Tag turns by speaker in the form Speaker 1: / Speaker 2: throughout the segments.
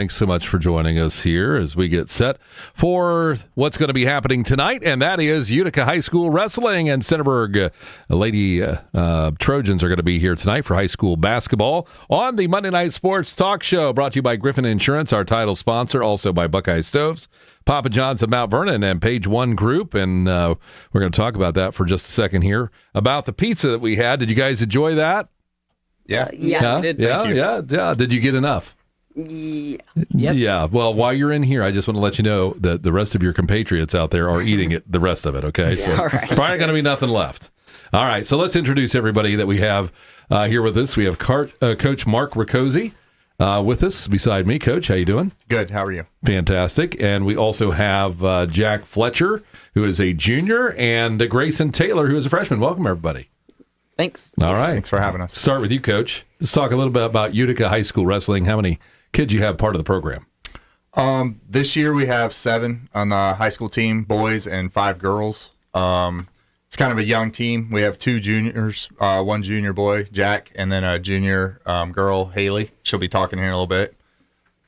Speaker 1: Thanks so much for joining us here as we get set for what's going to be happening tonight, and that is Utica High School Wrestling and Centerburg Lady Trojans are going to be here tonight for high school basketball on the Monday Night Sports Talk Show, brought to you by Griffin Insurance, our title sponsor, also by Buckeye Stoves, Papa John's of Mount Vernon, and Page One Group, and we're going to talk about that for just a second here, about the pizza that we had. Did you guys enjoy that?
Speaker 2: Yeah.
Speaker 1: Yeah. Did you get enough?
Speaker 3: Yeah.
Speaker 2: Yep.
Speaker 1: Yeah. Well, while you're in here, I just want to let you know that the rest of your compatriots out there are eating it, the rest of it, okay? So
Speaker 3: all right.
Speaker 1: probably going to be nothing left. All right. So let's introduce everybody that we have here with us. We have Coach Mark Riccozzi with us beside me. Coach, how you doing?
Speaker 4: Good. How are you?
Speaker 1: Fantastic. And we also have Jack Fletcher, who is a junior, and Grayson Taylor, who is a freshman. Welcome, everybody.
Speaker 3: Thanks.
Speaker 1: All right.
Speaker 4: Thanks for having us.
Speaker 1: Start with you, Coach. Let's talk a little bit about Utica High School Wrestling. How many kids you have part of the program?
Speaker 4: This year we have 7 on the high school team, boys and 5 girls. It's kind of a young team. We have 2 juniors, 1 junior boy, Jack, and then a junior girl, Haley. She'll be talking here in a little bit.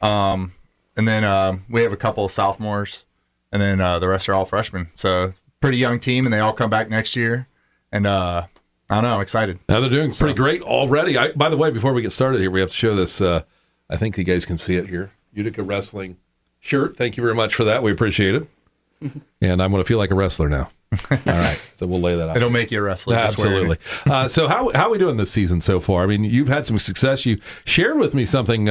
Speaker 4: And then we have a couple of sophomores, and then the rest are all freshmen. So pretty young team, and they all come back next year. And I don't know, I'm excited.
Speaker 1: Now they're doing pretty great already. By the way, before we get started here, we have to show this. I think you guys can see it here. Utica Wrestling shirt. Thank you very much for that. We appreciate it. And I'm going to feel like a wrestler now. All right. So we'll lay that out.
Speaker 4: It'll make you a wrestler.
Speaker 1: Absolutely. So how are we doing this season so far? I mean, you've had some success. You shared with me something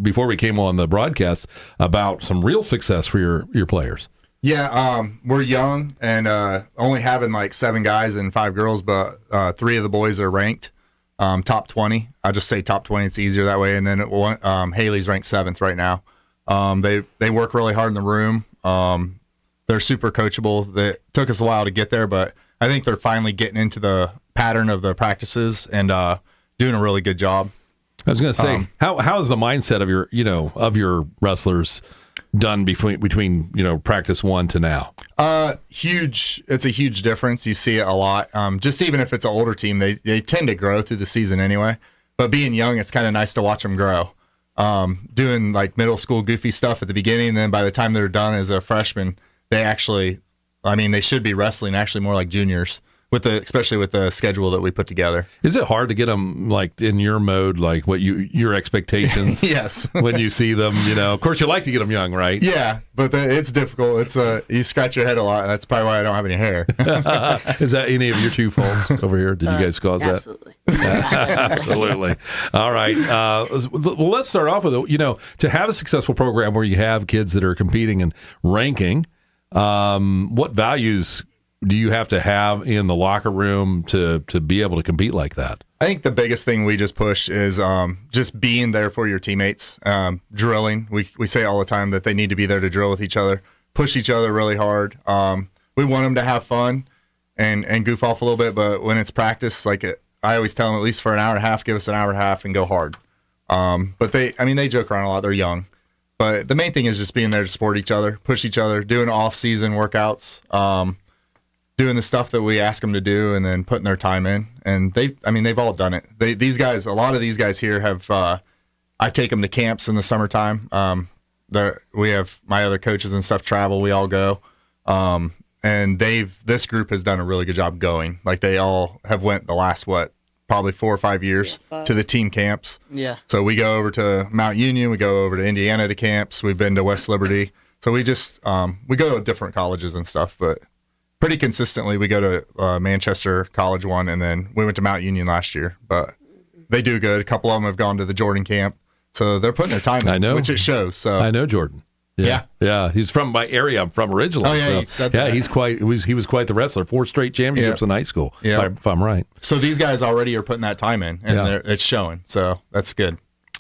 Speaker 1: before we came on the broadcast about some real success for your players.
Speaker 4: Yeah, we're young and only having like 7 guys and 5 girls, but 3 of the boys are ranked top 20. I'll just say top 20. It's easier that way. And then Haley's ranked 7th right now. They work really hard in the room. They're super coachable. It took us a while to get there, but I think they're finally getting into the pattern of the practices and doing a really good job.
Speaker 1: I was going to say, how is the mindset of your wrestlers done between practice 1 to now?
Speaker 4: Huge. It's a huge difference. You see it a lot. Just even if it's an older team, they tend to grow through the season anyway. But being young, it's kind of nice to watch them grow. Doing like middle school goofy stuff at the beginning, and then by the time they're done as a freshman, they should be wrestling actually more like juniors, especially with the schedule that we put together.
Speaker 1: Is it hard to get them like in your mode, like what your expectations?
Speaker 4: Yes.
Speaker 1: When you see them, of course you like to get them young, right?
Speaker 4: Yeah, but it's difficult. It's you scratch your head a lot. That's probably why I don't have any hair.
Speaker 1: Is that any of your 2 faults over here? Did you guys cause
Speaker 3: absolutely.
Speaker 1: that? Absolutely. All right. Well, let's start off with, to have a successful program where you have kids that are competing and ranking, what values do you have to have in the locker room to be able to compete like that?
Speaker 4: I think the biggest thing we just push is just being there for your teammates. Drilling. We say all the time that they need to be there to drill with each other, push each other really hard. We want them to have fun and goof off a little bit, but when it's practice, I always tell them at least for an hour and a half, give us an hour and a half and go hard. But they joke around a lot. They're young. But the main thing is just being there to support each other, push each other, doing off-season workouts, doing the stuff that we ask them to do, and then putting their time in. And they've all done it. A lot of these guys here have. I take them to camps in the summertime. We have my other coaches and stuff travel. We all go, and this group has done a really good job going. Like they all have went the last probably 4 or 5 years to the team camps.
Speaker 3: Yeah.
Speaker 4: So we go over to Mount Union, we go over to Indiana to camps. We've been to West Liberty. So we just we go to different colleges and stuff, but pretty consistently we go to Manchester College one, and then we went to Mount Union last year. But they do good. A couple of them have gone to the Jordan camp, so they're putting their time in,
Speaker 1: I know,
Speaker 4: which it shows. So
Speaker 1: I know Jordan. Yeah. He's from my area. I'm from originally.
Speaker 4: Oh yeah,
Speaker 1: so,
Speaker 4: he said that.
Speaker 1: He was quite the wrestler. 4 straight championships in high school.
Speaker 4: Yeah.
Speaker 1: If I'm right.
Speaker 4: So these guys already are putting that time in, and it's showing. So that's good.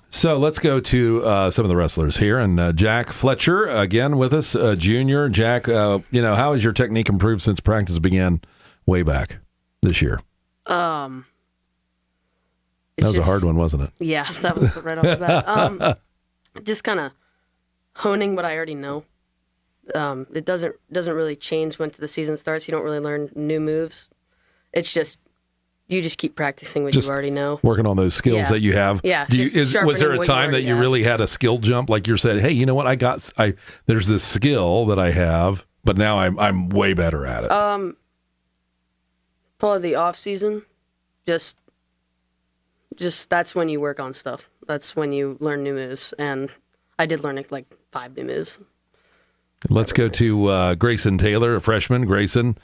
Speaker 1: So let's go to some of the wrestlers here, and Jack Fletcher again with us, junior. Jack, how has your technique improved since practice began way back this year?
Speaker 3: That
Speaker 1: was a hard one, wasn't it?
Speaker 3: Yeah, that was right off the bat. Just kind of honing what I already know. It doesn't really change once the season starts. You don't really learn new moves. It's just you just keep practicing what
Speaker 1: Just
Speaker 3: you already know.
Speaker 1: Working on those skills
Speaker 3: Yeah.
Speaker 1: that you have.
Speaker 3: Yeah,
Speaker 1: Do you,
Speaker 3: just
Speaker 1: was there
Speaker 3: sharpening
Speaker 1: a
Speaker 3: what you
Speaker 1: time that
Speaker 3: already
Speaker 1: you
Speaker 3: have.
Speaker 1: really had a skill jump? Like you said, hey, you know what? There's this skill that I have, but now I'm way better at it.
Speaker 3: Probably the off season, just that's when you work on stuff. That's when you learn new moves, and I did learn like 5 new moves.
Speaker 1: Let's go to Grayson Taylor, a freshman. Grayson,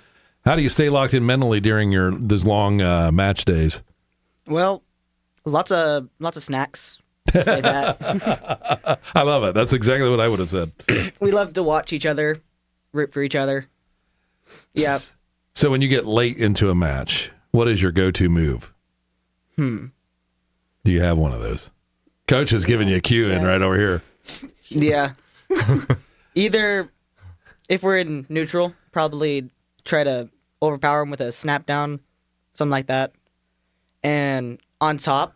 Speaker 1: how do you stay locked in mentally during those long match days?
Speaker 2: Well, lots of snacks. I'll say that.
Speaker 1: I love it. That's exactly what I would have said.
Speaker 2: We love to watch each other, root for each other. Yeah.
Speaker 1: So when you get late into a match, what is your go-to move? Do you have one of those? Coach is giving you a cue in right over here.
Speaker 2: Yeah. Either if we're in neutral, probably try to overpower him with a snap down, something like that. And on top,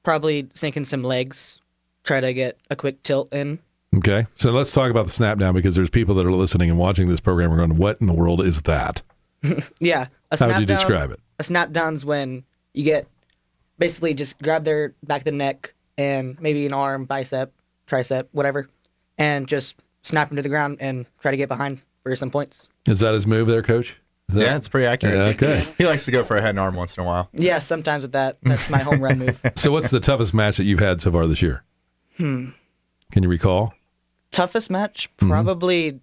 Speaker 2: probably sink in some legs, try to get a quick tilt in.
Speaker 1: Okay. So let's talk about the snap down, because there's people that are listening and watching this program are going, what in the world is that?
Speaker 2: Yeah.
Speaker 1: How would you describe it?
Speaker 2: A snap down's when you get basically just grab their back of the neck and maybe an arm, bicep, tricep, whatever, and just snap them to the ground and try to get behind for some points.
Speaker 1: Is that his move there, Coach?
Speaker 4: Yeah, it's pretty accurate.
Speaker 1: Yeah, okay.
Speaker 4: He likes to go for a head and arm once in a while.
Speaker 2: Yeah, sometimes with that. That's my home run move.
Speaker 1: So what's the toughest match that you've had so far this year? Can you recall?
Speaker 2: Toughest match? Probably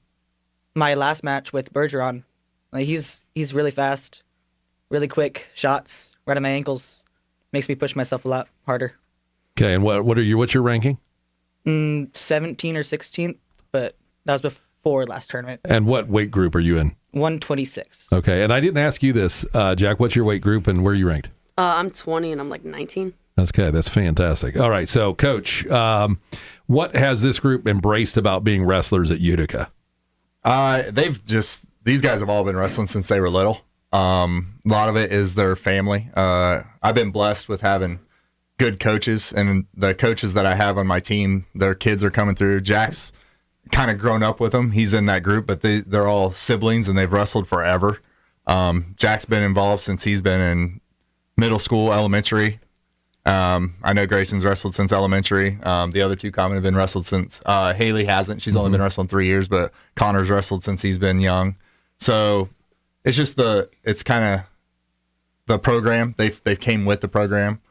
Speaker 2: my last match with Bergeron. Like he's really fast, really quick shots right at my ankles. Makes me push myself a lot harder.
Speaker 1: Okay, and what's your ranking?
Speaker 2: 17 or 16th, but that was before last tournament.
Speaker 1: And what weight group are you in?
Speaker 2: 126.
Speaker 1: Okay, and I didn't ask you this, Jack. What's your weight group and where are you ranked?
Speaker 3: I'm 20 and I'm like 19.
Speaker 1: Okay, that's fantastic. All right, so Coach, what has this group embraced about being wrestlers at Utica?
Speaker 4: These guys have all been wrestling since they were little. A lot of it is their family. I've been blessed with having good coaches, and the coaches that I have on my team, their kids are coming through. Jack's kind of grown up with them. He's in that group, but they're all siblings and they've wrestled forever. Jack's been involved since he's been in middle school, elementary. I know Grayson's wrestled since elementary. The other two common have been wrestled since. Haley hasn't. She's only been wrestling 3 years, but Connor's wrestled since he's been young. So it's just it's kind of the program. They've came with the program.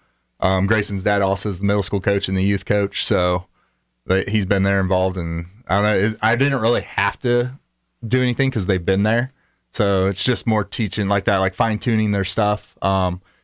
Speaker 4: Grayson's dad also is the middle school coach and the youth coach, so he's been there involved. And I don't know, I didn't really have to do anything because they've been there. So it's just more teaching like that, like fine tuning their stuff,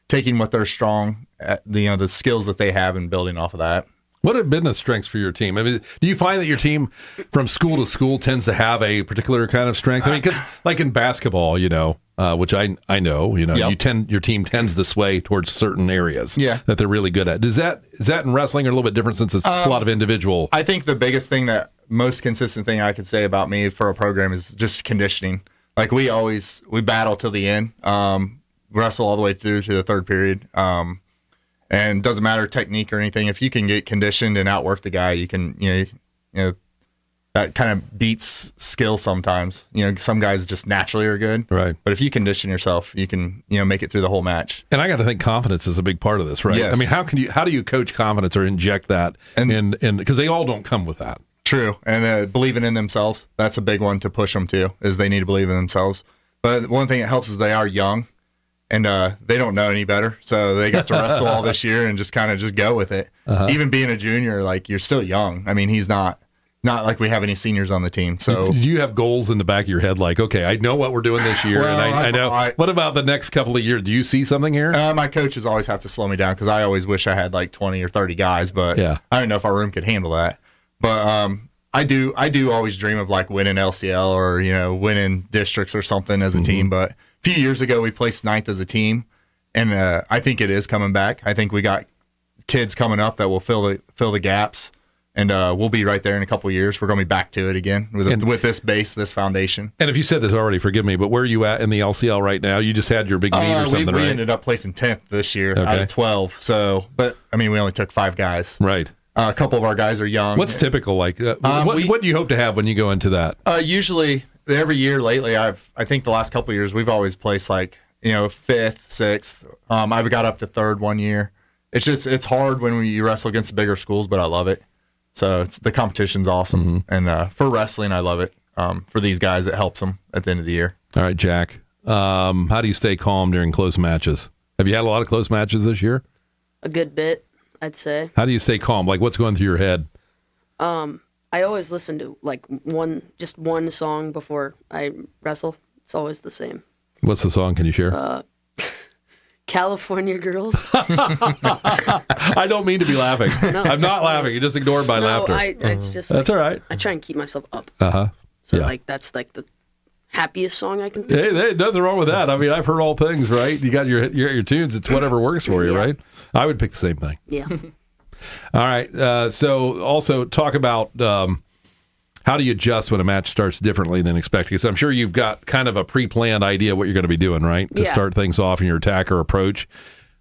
Speaker 4: taking what they're strong at, the skills that they have and building off of that.
Speaker 1: What have been the strengths for your team? I mean, do you find that your team from school to school tends to have a particular kind of strength? I mean, because like in basketball, which I know,
Speaker 4: Yep.
Speaker 1: your team tends to sway towards certain areas that they're really good at. Is that in wrestling or a little bit different since it's a lot of individual?
Speaker 4: I think the biggest thing most consistent thing I could say about me for a program is just conditioning. Like we battle till the end, wrestle all the way through to the third period. And it doesn't matter technique or anything. If you can get conditioned and outwork the guy, you can, that kind of beats skill sometimes. Some guys just naturally are good.
Speaker 1: Right.
Speaker 4: But if you condition yourself, you can, make it through the whole match.
Speaker 1: And I got to think confidence is a big part of this, right?
Speaker 4: Yes.
Speaker 1: I mean, how do you coach confidence or inject that? And because they all don't come with that.
Speaker 4: True. And believing in themselves, that's a big one to push them to, is they need to believe in themselves. But one thing that helps is they are young. And they don't know any better, so they got to wrestle all this year and just kind of just go with it. Even being a junior, like you're still young. I mean, he's not like we have any seniors on the team. So
Speaker 1: do you have goals in the back of your head, like, okay, I know what we're doing this year,
Speaker 4: Well,
Speaker 1: and I know. What about the next couple of years? Do you see something here?
Speaker 4: My coaches always have to slow me down because I always wish I had like 20 or 30 guys, but
Speaker 1: Yeah.
Speaker 4: I don't know if our room could handle that. But I do always dream of like winning LCL or winning districts or something as a team. But a few years ago, we placed 9th as a team. And I think it is coming back. I think we got kids coming up that will fill the gaps, and we'll be right there in a couple of years. We're going to be back to it again with this base, this foundation.
Speaker 1: And if you said this already, forgive me, but where are you at in the LCL right now? You just had your big meet or something,
Speaker 4: we
Speaker 1: right?
Speaker 4: ended up placing 10th this year out
Speaker 1: Okay.
Speaker 4: of 12. So, but I mean, we only took 5 guys.
Speaker 1: Right.
Speaker 4: A couple of our guys are young.
Speaker 1: What's typical like? What do you hope to have when you go into that?
Speaker 4: Usually, every year lately, I think the last couple of years we've always placed like fifth, sixth. I got up to third one year. It's hard when you wrestle against the bigger schools, but I love it. So the competition's awesome. And for wrestling, I love it. For these guys, it helps them at the end of the year.
Speaker 1: All right, Jack. How do you stay calm during close matches? Have you had a lot of close matches this year?
Speaker 3: A good bit, I'd say.
Speaker 1: How do you stay calm? Like, what's going through your head?
Speaker 3: I always listen to like one song before I wrestle. It's always the same.
Speaker 1: What's the song? Can you share?
Speaker 3: California Girls.
Speaker 1: I don't mean to be laughing.
Speaker 3: No,
Speaker 1: I'm not laughing. You just ignored my laughter.
Speaker 3: It's just
Speaker 1: That's all right.
Speaker 3: I try and keep myself up.
Speaker 1: So
Speaker 3: Yeah. That's like the happiest song I can think.
Speaker 1: Hey, nothing wrong with that. I mean, I've heard all things, right? You got your tunes. It's whatever works for you, right? I would pick the same thing.
Speaker 3: Yeah.
Speaker 1: All right. So also talk about how do you adjust when a match starts differently than expected? Because I'm sure you've got kind of a pre-planned idea what you're going to be doing, right? To start things off in your attack or approach.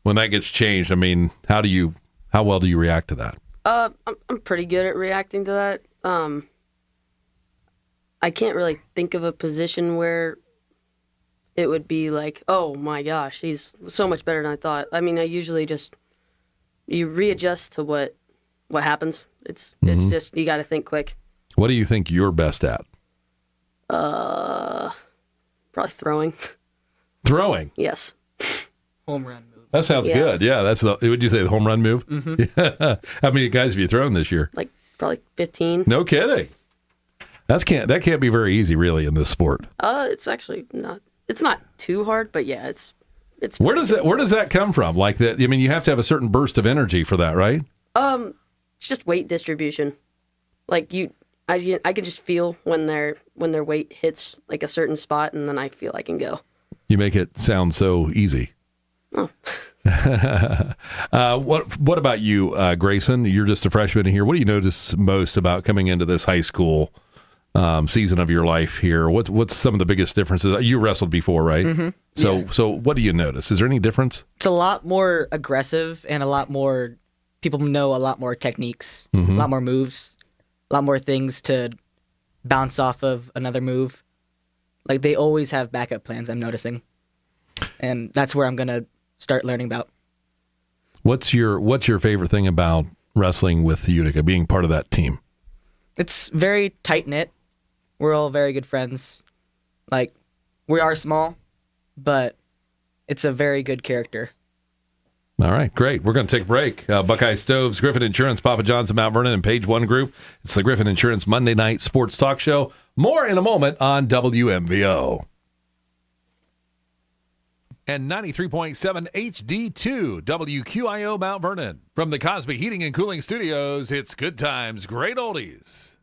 Speaker 1: When that gets changed, I mean, how well do you react to that?
Speaker 3: I'm pretty good at reacting to that. I can't really think of a position where it would be like, oh my gosh, he's so much better than I thought. I mean, I usually just you readjust to what happens. It's just you got to think quick.
Speaker 1: What do you think you're best at?
Speaker 3: Probably throwing.
Speaker 1: Throwing.
Speaker 3: Yes.
Speaker 2: Home run move.
Speaker 1: That sounds good. Yeah, that's would you say the home run move?
Speaker 2: Mm-hmm.
Speaker 1: Yeah. How many guys have you thrown this year?
Speaker 3: Like probably 15.
Speaker 1: No kidding. That can't be very easy, really, in this sport.
Speaker 3: It's actually not. It's not too hard, but yeah, it's.
Speaker 1: Where does that come from? Like that? I mean, you have to have a certain burst of energy for that, right?
Speaker 3: It's just weight distribution. Like I can just feel when their weight hits like a certain spot, and then I feel I can go.
Speaker 1: You make it sound so easy.
Speaker 3: Oh.
Speaker 1: What about you, Grayson? You're just a freshman here. What do you notice most about coming into this high school season of your life here? What's some of the biggest differences? You wrestled before, right? Mm-hmm. So what do you notice? Is there any difference?
Speaker 2: It's a lot more aggressive and a lot more people know a lot more techniques, a lot more moves, a lot more things to bounce off of another move. Like they always have backup plans, I'm noticing. And that's where I'm going to start learning about.
Speaker 1: What's your favorite thing about wrestling with Utica, being part of that team?
Speaker 2: It's very tight-knit. We're all very good friends. Like, we are small, but it's a very good character.
Speaker 1: All right, great. We're going to take a break. Buckeye Stoves, Griffin Insurance, Papa John's of Mount Vernon, and Page One Group. It's the Griffin Insurance Monday Night Sports Talk Show. More in a moment on WMVO. And 93.7 HD2 WQIO Mount Vernon. From the Cosby Heating and Cooling Studios, it's Good Times, Great Oldies.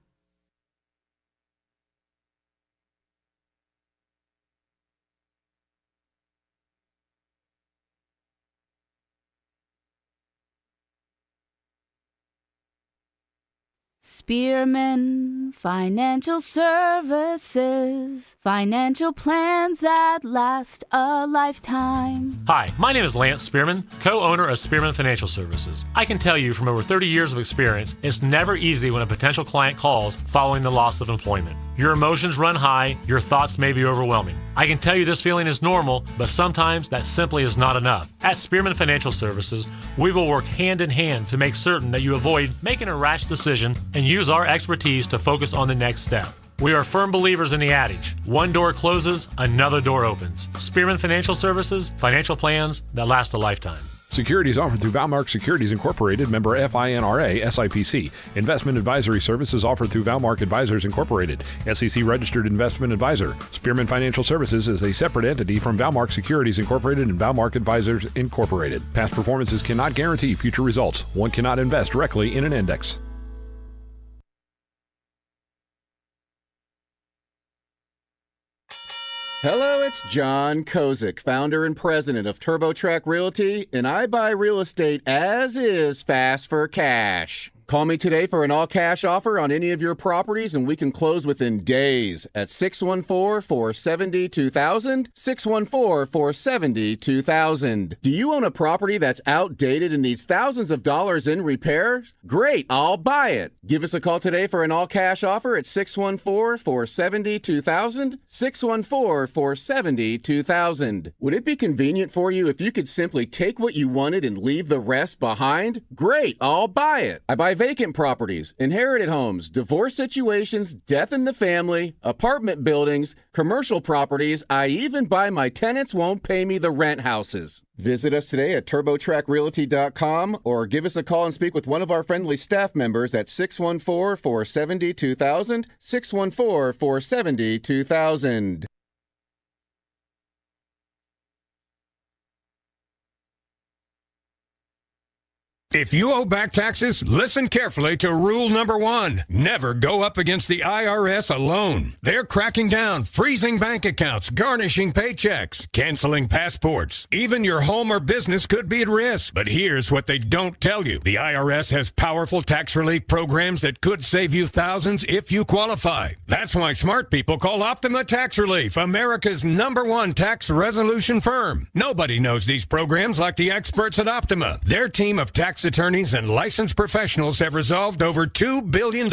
Speaker 5: Spearman Financial Services, financial plans that last a lifetime.
Speaker 6: Hi, my name is Lance Spearman, co-owner of Spearman Financial Services. I can tell you from over 30 years of experience, it's never easy when a potential client calls following the loss of employment. Your emotions run high, your thoughts may be overwhelming. I can tell you this feeling is normal, but sometimes that simply is not enough. At Spearman Financial Services, we will work hand in hand to make certain that you avoid making a rash decision and use our expertise to focus on the next step. We are firm believers in the adage, one door closes, another door opens. Spearman Financial Services, financial plans that last a lifetime.
Speaker 7: Securities offered through Valmark Securities Incorporated, member FINRA, SIPC. Investment advisory services offered through Valmark Advisors Incorporated, SEC registered investment advisor. Spearman Financial Services is a separate entity from Valmark Securities Incorporated and Valmark Advisors Incorporated. Past performances cannot guarantee future results. One cannot invest directly in an index.
Speaker 8: Hello, it's John Kozik, founder and president of TurboTrack Realty, and I buy real estate as is fast for cash. Call me today for an all-cash offer on any of your properties, and we can close within days at 614-470-2000, 614-470-2000. Do you own a property that's outdated and needs thousands of dollars in repairs? Great, I'll buy it. Give us a call today for an all-cash offer at 614-470-2000, 614-470-2000. 614-470-2000. Would it be convenient for you if you could simply take what you wanted and leave the rest behind? Great, I'll buy it. I buy vacant properties, inherited homes, divorce situations, death in the family, apartment buildings, commercial properties. I even buy my tenants won't pay me the rent houses. Visit us today at turbotrackrealty.com or give us a call and speak with one of our friendly staff members at 614-470-2000, 614-470-2000.
Speaker 9: If you owe back taxes, listen carefully to rule number 1. Never go up against the IRS alone. They're cracking down, freezing bank accounts, garnishing paychecks, canceling passports. Even your home or business could be at risk. But here's what they don't tell you. The IRS has powerful tax relief programs that could save you thousands if you qualify. That's why smart people call Optima Tax Relief, America's #1 tax resolution firm. Nobody knows these programs like the experts at Optima. Their team of tax attorneys and licensed professionals have resolved over $2 billion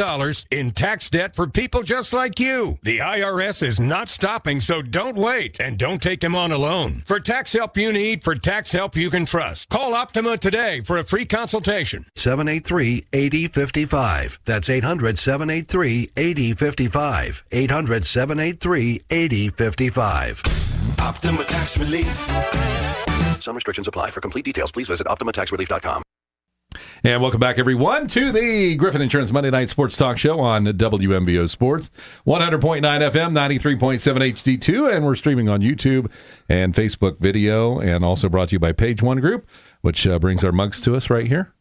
Speaker 9: in tax debt for people just like you. The IRS is not stopping, so don't wait and don't take them on alone. For tax help you need, for tax help you can trust, call Optima today for a free consultation.
Speaker 10: 783-8055. That's 800-783-8055. 800-783-8055.
Speaker 11: Optima Tax Relief.
Speaker 10: Some restrictions apply. For complete details, please visit OptimaTaxRelief.com.
Speaker 1: And welcome back, everyone, to the Griffin Insurance Monday Night Sports Talk Show on WMBO Sports, 100.9 FM, 93.7 HD2, and we're streaming on YouTube and Facebook video, and also brought to you by Page One Group, which brings our mugs to us right here.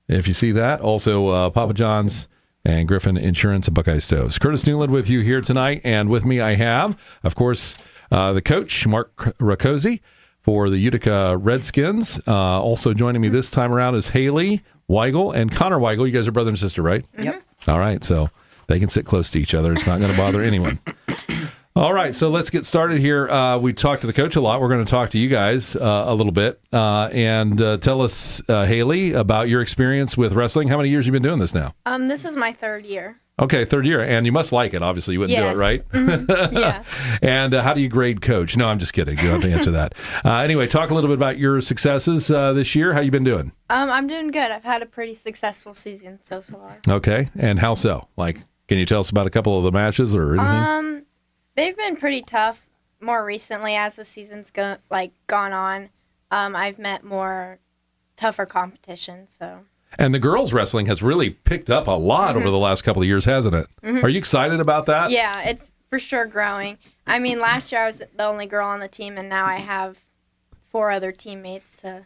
Speaker 1: If you see that, also Papa John's and Griffin Insurance and Buckeye Stoves. Curtis Newland with you here tonight, and with me I have, of course, the coach, Mark Rakosi, for the Utica Redskins. Also joining me this time around is Haley Weigel and Connor Weigel. You guys are brother and sister, right?
Speaker 2: Yep.
Speaker 1: All right, so they can sit close to each other. It's not going to bother anyone. All right, so let's get started here. We talked to the coach a lot. We're going to talk to you guys a little bit. And tell us, Haley, about your experience with wrestling. How many years have you been doing this now?
Speaker 12: This is my 3rd year.
Speaker 1: Okay, 3rd year. And you must like it. Obviously, you wouldn't do it, right?
Speaker 12: Mm-hmm. Yeah.
Speaker 1: And how do you grade coach? No, I'm just kidding. You don't have to answer that. Anyway, talk a little bit about your successes this year. How you been doing?
Speaker 12: I'm doing good. I've had a pretty successful season so far.
Speaker 1: Okay. And how so? Like, can you tell us about a couple of the matches or anything?
Speaker 12: They've been pretty tough more recently as the season's gone on. I've met more tougher competition, so...
Speaker 1: And the girls wrestling has really picked up a lot over the last couple of years, hasn't it? Are you excited about that?
Speaker 12: Yeah, it's for sure growing. I mean, last year I was the only girl on the team, and now I have 4 other teammates to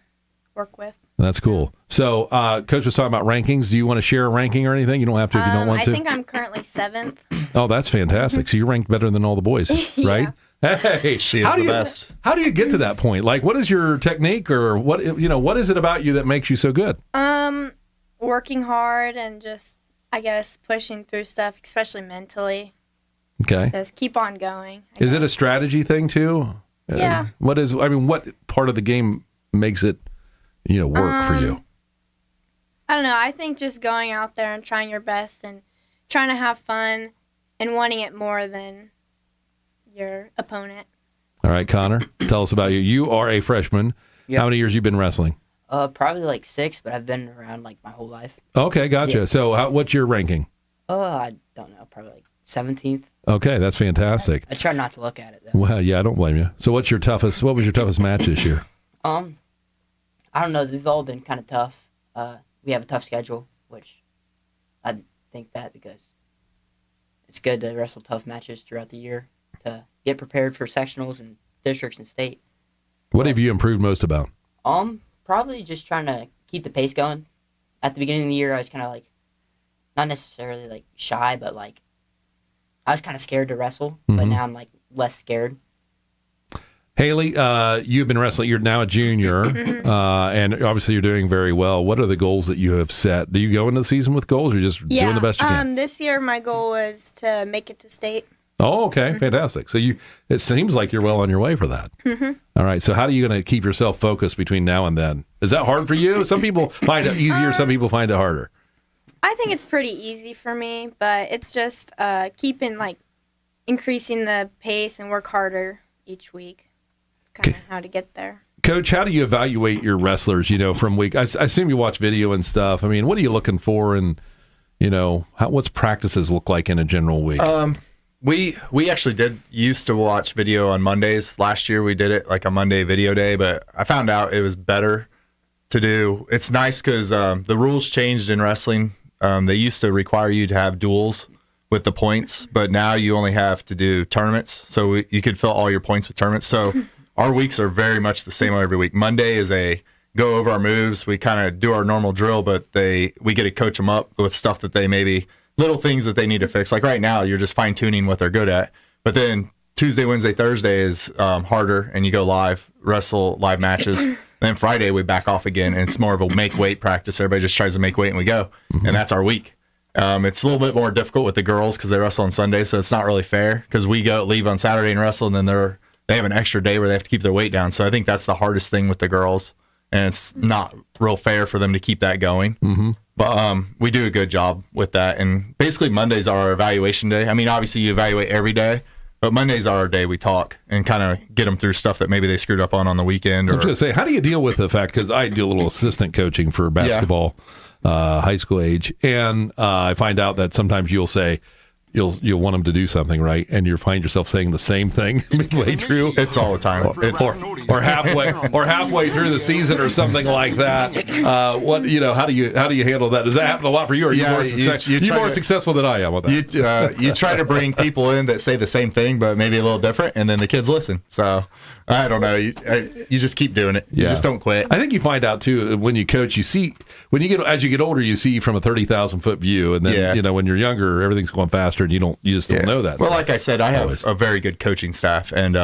Speaker 12: work with.
Speaker 1: That's cool. So, Coach was talking about rankings. Do you want to share a ranking or anything? You don't have to if you don't want to.
Speaker 12: I think I'm currently 7th.
Speaker 1: Oh, that's fantastic. So you're ranked better than all the boys, right? Hey,
Speaker 4: She is the best.
Speaker 1: How do you get to that point? Like, what is your technique, or what is it about you that makes you so good?
Speaker 12: Working hard and just, I guess, pushing through stuff, especially mentally.
Speaker 1: Okay.
Speaker 12: Just keep on going.
Speaker 1: Is it a strategy thing too?
Speaker 12: Yeah.
Speaker 1: What part of the game makes it, work for you?
Speaker 12: I don't know. I think just going out there and trying your best and trying to have fun and wanting it more than your opponent.
Speaker 1: All right, Connor, tell us about you. You are a freshman.
Speaker 13: Yep.
Speaker 1: How many years you been wrestling?
Speaker 13: Probably like 6, but I've been around like my whole life.
Speaker 1: Okay, gotcha.
Speaker 13: Yeah.
Speaker 1: So what's your ranking?
Speaker 13: I don't know, probably like 17th.
Speaker 1: Okay, that's fantastic.
Speaker 13: I try not to look at it though.
Speaker 1: Well, yeah, I don't blame you. So what was your toughest match this year?
Speaker 13: I don't know, they've all been kind of tough. We have a tough schedule, which I think that because it's good to wrestle tough matches throughout the year to get prepared for sectionals and districts and state.
Speaker 1: What have you improved most about?
Speaker 13: Probably just trying to keep the pace going. At the beginning of the year, I was kind of like, not necessarily like shy, but like, I was kind of scared to wrestle, but now I'm like less scared.
Speaker 1: Haley, you've been wrestling. You're now a junior, and obviously you're doing very well. What are the goals that you have set? Do you go into the season with goals, or just doing the best you can?
Speaker 12: This year my goal was to make it to state.
Speaker 1: Oh, okay, fantastic. So it seems like you're well on your way for that. All right. So how are you going to keep yourself focused between now and then? Is that hard for you? Some people find it easier. Some people find it harder.
Speaker 12: I think it's pretty easy for me, but it's just keeping increasing the pace and work harder each week, kind of how to get there.
Speaker 1: Coach, how do you evaluate your wrestlers, from week? I assume you watch video and stuff. I mean, what are you looking for, and, what's practices look like in a general week?
Speaker 4: We actually used to watch video on Mondays. Last year we did it like a Monday video day, but I found out it was better to do. It's nice because the rules changed in wrestling. They used to require you to have duels with the points, but now you only have to do tournaments. So you could fill all your points with tournaments. So our weeks are very much the same every week. Monday is a go over our moves. We kind of do our normal drill, but we get to coach them up with stuff that they maybe little things that they need to fix. Like right now, you're just fine tuning what they're good at. But then Tuesday, Wednesday, Thursday is harder, and you go live, wrestle live matches. Then Friday we back off again, and it's more of a make weight practice. Everybody just tries to make weight, and we go, and that's our week. It's a little bit more difficult with the girls because they wrestle on Sunday, so it's not really fair because we leave on Saturday and wrestle, and then they have an extra day where they have to keep their weight down. So I think that's the hardest thing with the girls, and it's not real fair for them to keep that going. Mm-hmm. But we do a good job with that, and basically Mondays are our evaluation day. I mean, obviously you evaluate every day, but Mondays are our day we talk and kind of get them through stuff that maybe they screwed up on the weekend.
Speaker 1: I was going to say, how do you deal with the fact, because I do a little assistant coaching for basketball, high school age, and I find out that sometimes you'll say, you'll want them to do something, right? And you find yourself saying the same thing midway through.
Speaker 4: It's all the time.
Speaker 1: Or halfway through the season or something like that. How do you handle that? Does that happen a lot for you? Or are you more successful than I am with that?
Speaker 4: You try to bring people in that say the same thing, but maybe a little different, and then the kids listen. So I don't know. You just keep doing it. You just don't quit.
Speaker 1: I think you find out too when you coach. You see as you get older, you see from a 30,000-foot view, and then when you're younger, everything's going faster, and you just don't know that.
Speaker 4: Well, like I said, I have a very good coaching staff, and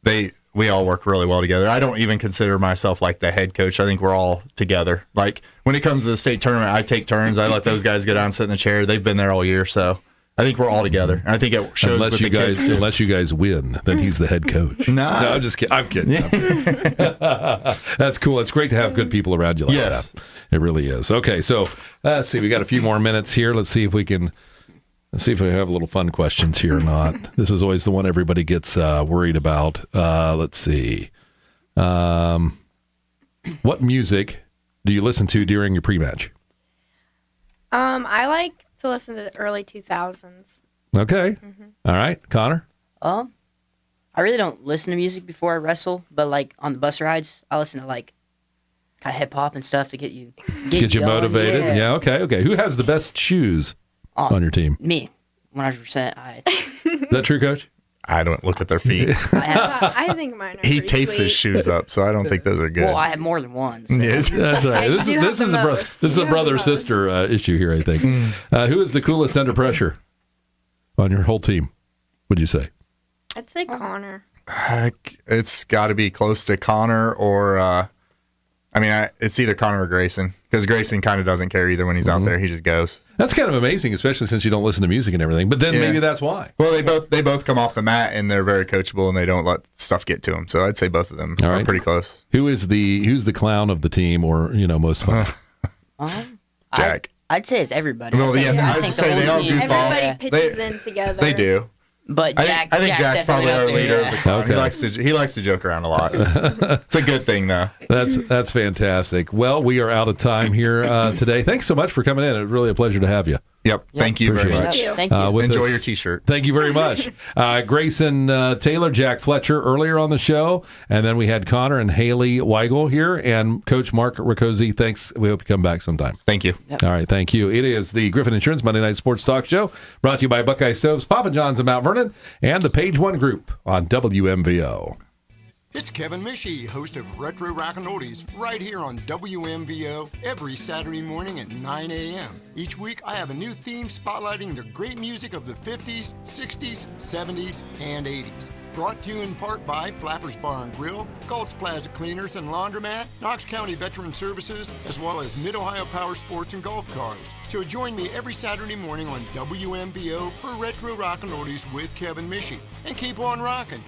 Speaker 4: we all work really well together. I don't even consider myself like the head coach. I think we're all together. Like when it comes to the state tournament, I take turns. I let those guys go down and sit in the chair. They've been there all year, so I think we're all together. And I think it shows
Speaker 1: unless you guys win, then he's the head coach. No, I'm just kidding. I'm kidding. That's cool. It's great to have good people around you like that. It really is. Okay, so let's see. We got a few more minutes here. Let's see if we have a little fun questions here or not. This is always the one everybody gets worried about. Let's see. What music do you listen to during your pre-match?
Speaker 12: I like to listen to the early 2000s.
Speaker 1: Okay. Mm-hmm. All right. Connor?
Speaker 13: I really don't listen to music before I wrestle, but like on the bus rides, I listen to like kind of hip hop and stuff to get you
Speaker 1: motivated. Yeah. Okay. Who has the best shoes on your team?
Speaker 13: Me, 100%.
Speaker 1: Is that true, Coach?
Speaker 4: I don't look at their feet.
Speaker 12: I think mine are
Speaker 4: He tapes his shoes up, so I don't think those are good.
Speaker 13: Well, I have more than one. So.
Speaker 4: Yes.
Speaker 1: That's right. This is a brother-sister issue here, I think. Who is the coolest under pressure on your whole team, would you say?
Speaker 12: I'd say Connor.
Speaker 4: It's got to be close to Connor or... it's either Connor or Grayson, because Grayson kind of doesn't care either when he's out there. He just goes.
Speaker 1: That's kind of amazing, especially since you don't listen to music and everything. But then maybe that's why.
Speaker 4: Well, they both come off the mat, and they're very coachable, and they don't let stuff get to them. So I'd say both of them are pretty close.
Speaker 1: Who's the clown of the team, or most fun?
Speaker 13: Jack. I'd say it's everybody.
Speaker 4: Well, I was say they all goof off.
Speaker 12: Everybody pitches in together.
Speaker 4: They do.
Speaker 13: But
Speaker 4: I think Jack's probably our leader of the clown. Okay. He likes to joke around a lot. It's a good thing, though.
Speaker 1: That's fantastic. Well, we are out of time here today. Thanks so much for coming in. It was really a pleasure to have you.
Speaker 4: Yep. Thank you very much.
Speaker 13: Thank you.
Speaker 4: Enjoy your T-shirt.
Speaker 1: Thank you very much. Grayson Taylor, Jack Fletcher earlier on the show, and then we had Connor and Haley Weigel here, and Coach Mark Riccozzi. Thanks. We hope you come back sometime.
Speaker 4: Thank you.
Speaker 1: Yep. All right. Thank you. It is the Griffin Insurance Monday Night Sports Talk Show, brought to you by Buckeye Stoves, Papa John's in Mount Vernon, and the Page One Group on WMVO.
Speaker 11: It's Kevin Mischie, host of Retro Rockin' Oldies, right here on WMVO every Saturday morning at 9 a.m. Each week, I have a new theme spotlighting the great music of the 50s, 60s, 70s, and 80s. Brought to you in part by Flappers Bar and Grill, Gulch Plaza Cleaners and Laundromat, Knox County Veteran Services, as well as Mid-Ohio Power Sports and Golf Cars. So join me every Saturday morning on WMVO for Retro Rockin' Oldies with Kevin Mischie. And keep on rockin'.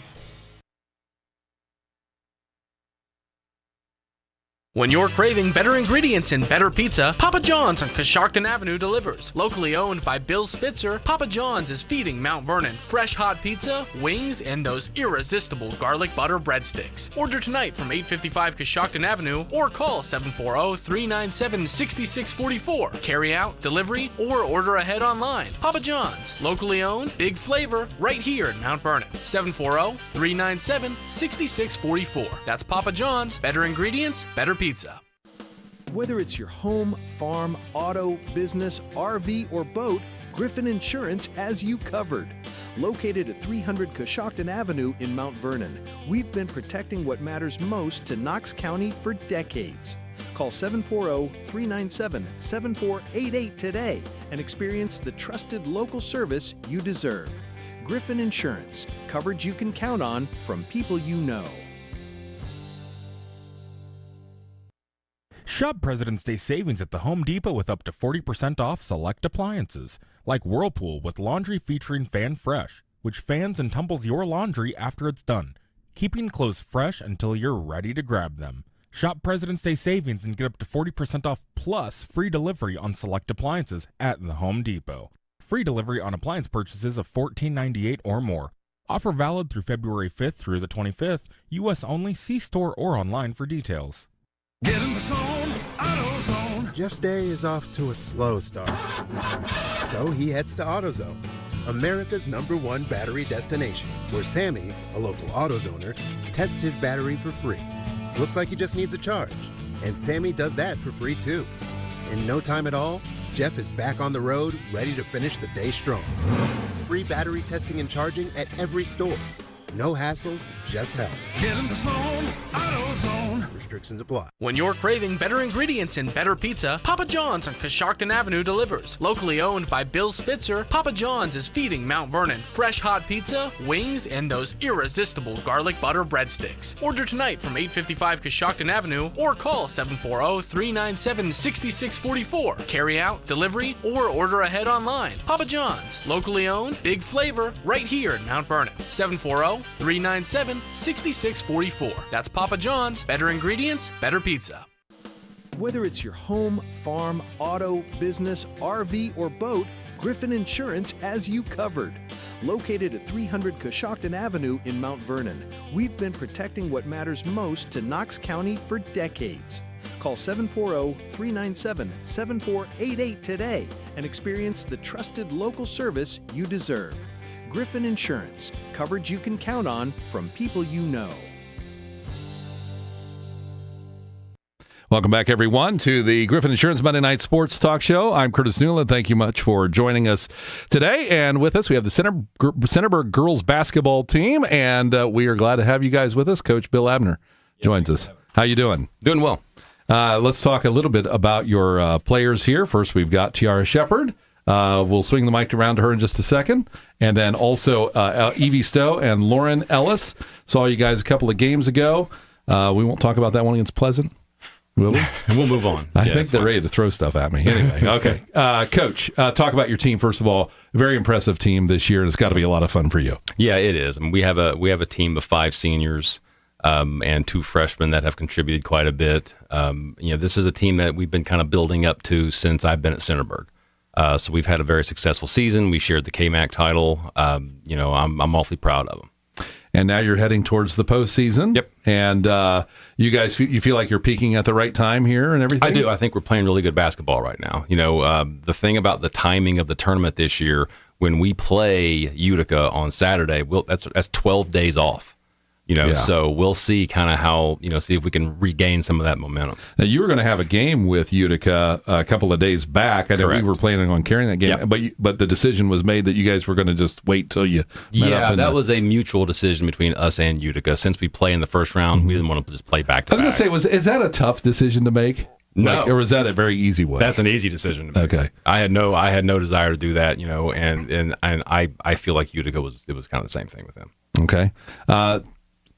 Speaker 14: When you're craving better ingredients and better pizza, Papa John's on Coshocton Avenue delivers. Locally owned by Bill Spitzer, Papa John's is feeding Mount Vernon fresh hot pizza, wings, and those irresistible garlic butter breadsticks. Order tonight from 855 Coshocton Avenue or call 740-397-6644. Carry out, delivery, or order ahead online. Papa John's, locally owned, big flavor, right here in Mount Vernon. 740-397-6644. That's Papa John's, better ingredients, better pizza.
Speaker 15: Whether it's your home, farm, auto, business, RV, or boat, Griffin Insurance has you covered. Located at 300 Coshocton Avenue in Mount Vernon, we've been protecting what matters most to Knox County for decades. Call 740-397-7488 today and experience the trusted local service you deserve. Griffin Insurance, coverage you can count on from people you know.
Speaker 16: Shop President's Day savings at the Home Depot with up to 40% off select appliances, like Whirlpool with laundry featuring Fan Fresh, which fans and tumbles your laundry after it's done, keeping clothes fresh until you're ready to grab them. Shop President's Day savings and get up to 40% off plus free delivery on select appliances at the Home Depot. Free delivery on appliance purchases of $14.98 or more. Offer valid through February 5th through the 25th. U.S. only. See store or online for details.
Speaker 17: Get in the zone, AutoZone. Jeff's day is off to a slow start. So he heads to AutoZone, America's #1 battery destination, where Sammy, a local AutoZoner, tests his battery for free. Looks like he just needs a charge. And Sammy does that for free too. In no time at all, Jeff is back on the road, ready to finish the day strong. Free battery testing and charging at every store. No hassles, just help. Get in the zone, AutoZone. Restrictions apply.
Speaker 14: When you're craving better ingredients and better pizza, Papa John's on Coshocton Avenue delivers. Locally owned by Bill Spitzer, Papa John's is feeding Mount Vernon fresh hot pizza, wings, and those irresistible garlic butter breadsticks. Order tonight from 855 Coshocton Avenue or call 740-397-6644. Carry out, delivery, or order ahead online. Papa John's, locally owned, big flavor, right here in Mount Vernon. 740-397-6644. That's Papa John's, better ingredients, better pizza.
Speaker 15: Whether it's your home, farm, auto, business, RV, or boat, Griffin Insurance has you covered. Located at 300 Coshocton Avenue in Mount Vernon, we've been protecting what matters most to Knox County for decades. Call 740-397-7488 today and experience the trusted local service you deserve. Griffin Insurance, coverage you can count on from people you know.
Speaker 1: Welcome back, everyone, to the Griffin Insurance Monday Night Sports Talk Show. I'm Curtis Newland. Thank you much for joining us today. And with us, we have the Centerburg girls basketball team, and we are glad to have you guys with us. Coach Bill Abner joins us. How you doing?
Speaker 18: Doing well.
Speaker 1: Let's talk a little bit about your players here. First, we've got Tiara Shepard. We'll swing the mic around to her in just a second. And then also Evie Stowe and Lauren Ellis. Saw you guys a couple of games ago. We won't talk about that one against Pleasant. Will we?
Speaker 18: We'll move on.
Speaker 1: I think they're ready to throw stuff at me. Anyway, okay. Coach, talk about your team, first of all. Very impressive team this year, and it's got to be a lot of fun for you.
Speaker 18: Yeah, it is. I mean, we have a team of 5 seniors and 2 freshmen that have contributed quite a bit. This is a team that we've been kind of building up to since I've been at Centerburg. So we've had a very successful season. We shared the KMAC title. I'm awfully proud of them.
Speaker 1: And now you're heading towards the postseason.
Speaker 18: Yep.
Speaker 1: And you guys, you feel like you're peaking at the right time here and everything?
Speaker 18: I do. I think we're playing really good basketball right now. The thing about the timing of the tournament this year, when we play Utica on Saturday, that's 12 days off. So we'll see kind of how, see if we can regain some of that momentum.
Speaker 1: Now, you were going to have a game with Utica a couple of days back. I know we were planning on carrying that game, but the decision was made that you guys were going to just wait till you met up.
Speaker 18: That was a mutual decision between us and Utica. Since we play in the first round, we didn't want to just play back to back.
Speaker 1: I was going to say, is that a tough decision to make?
Speaker 18: No.
Speaker 1: Or was that a very easy one?
Speaker 18: That's an easy decision to make.
Speaker 1: Okay.
Speaker 18: I had no desire to do that, and I feel like Utica was kind of the same thing with them.
Speaker 1: Okay.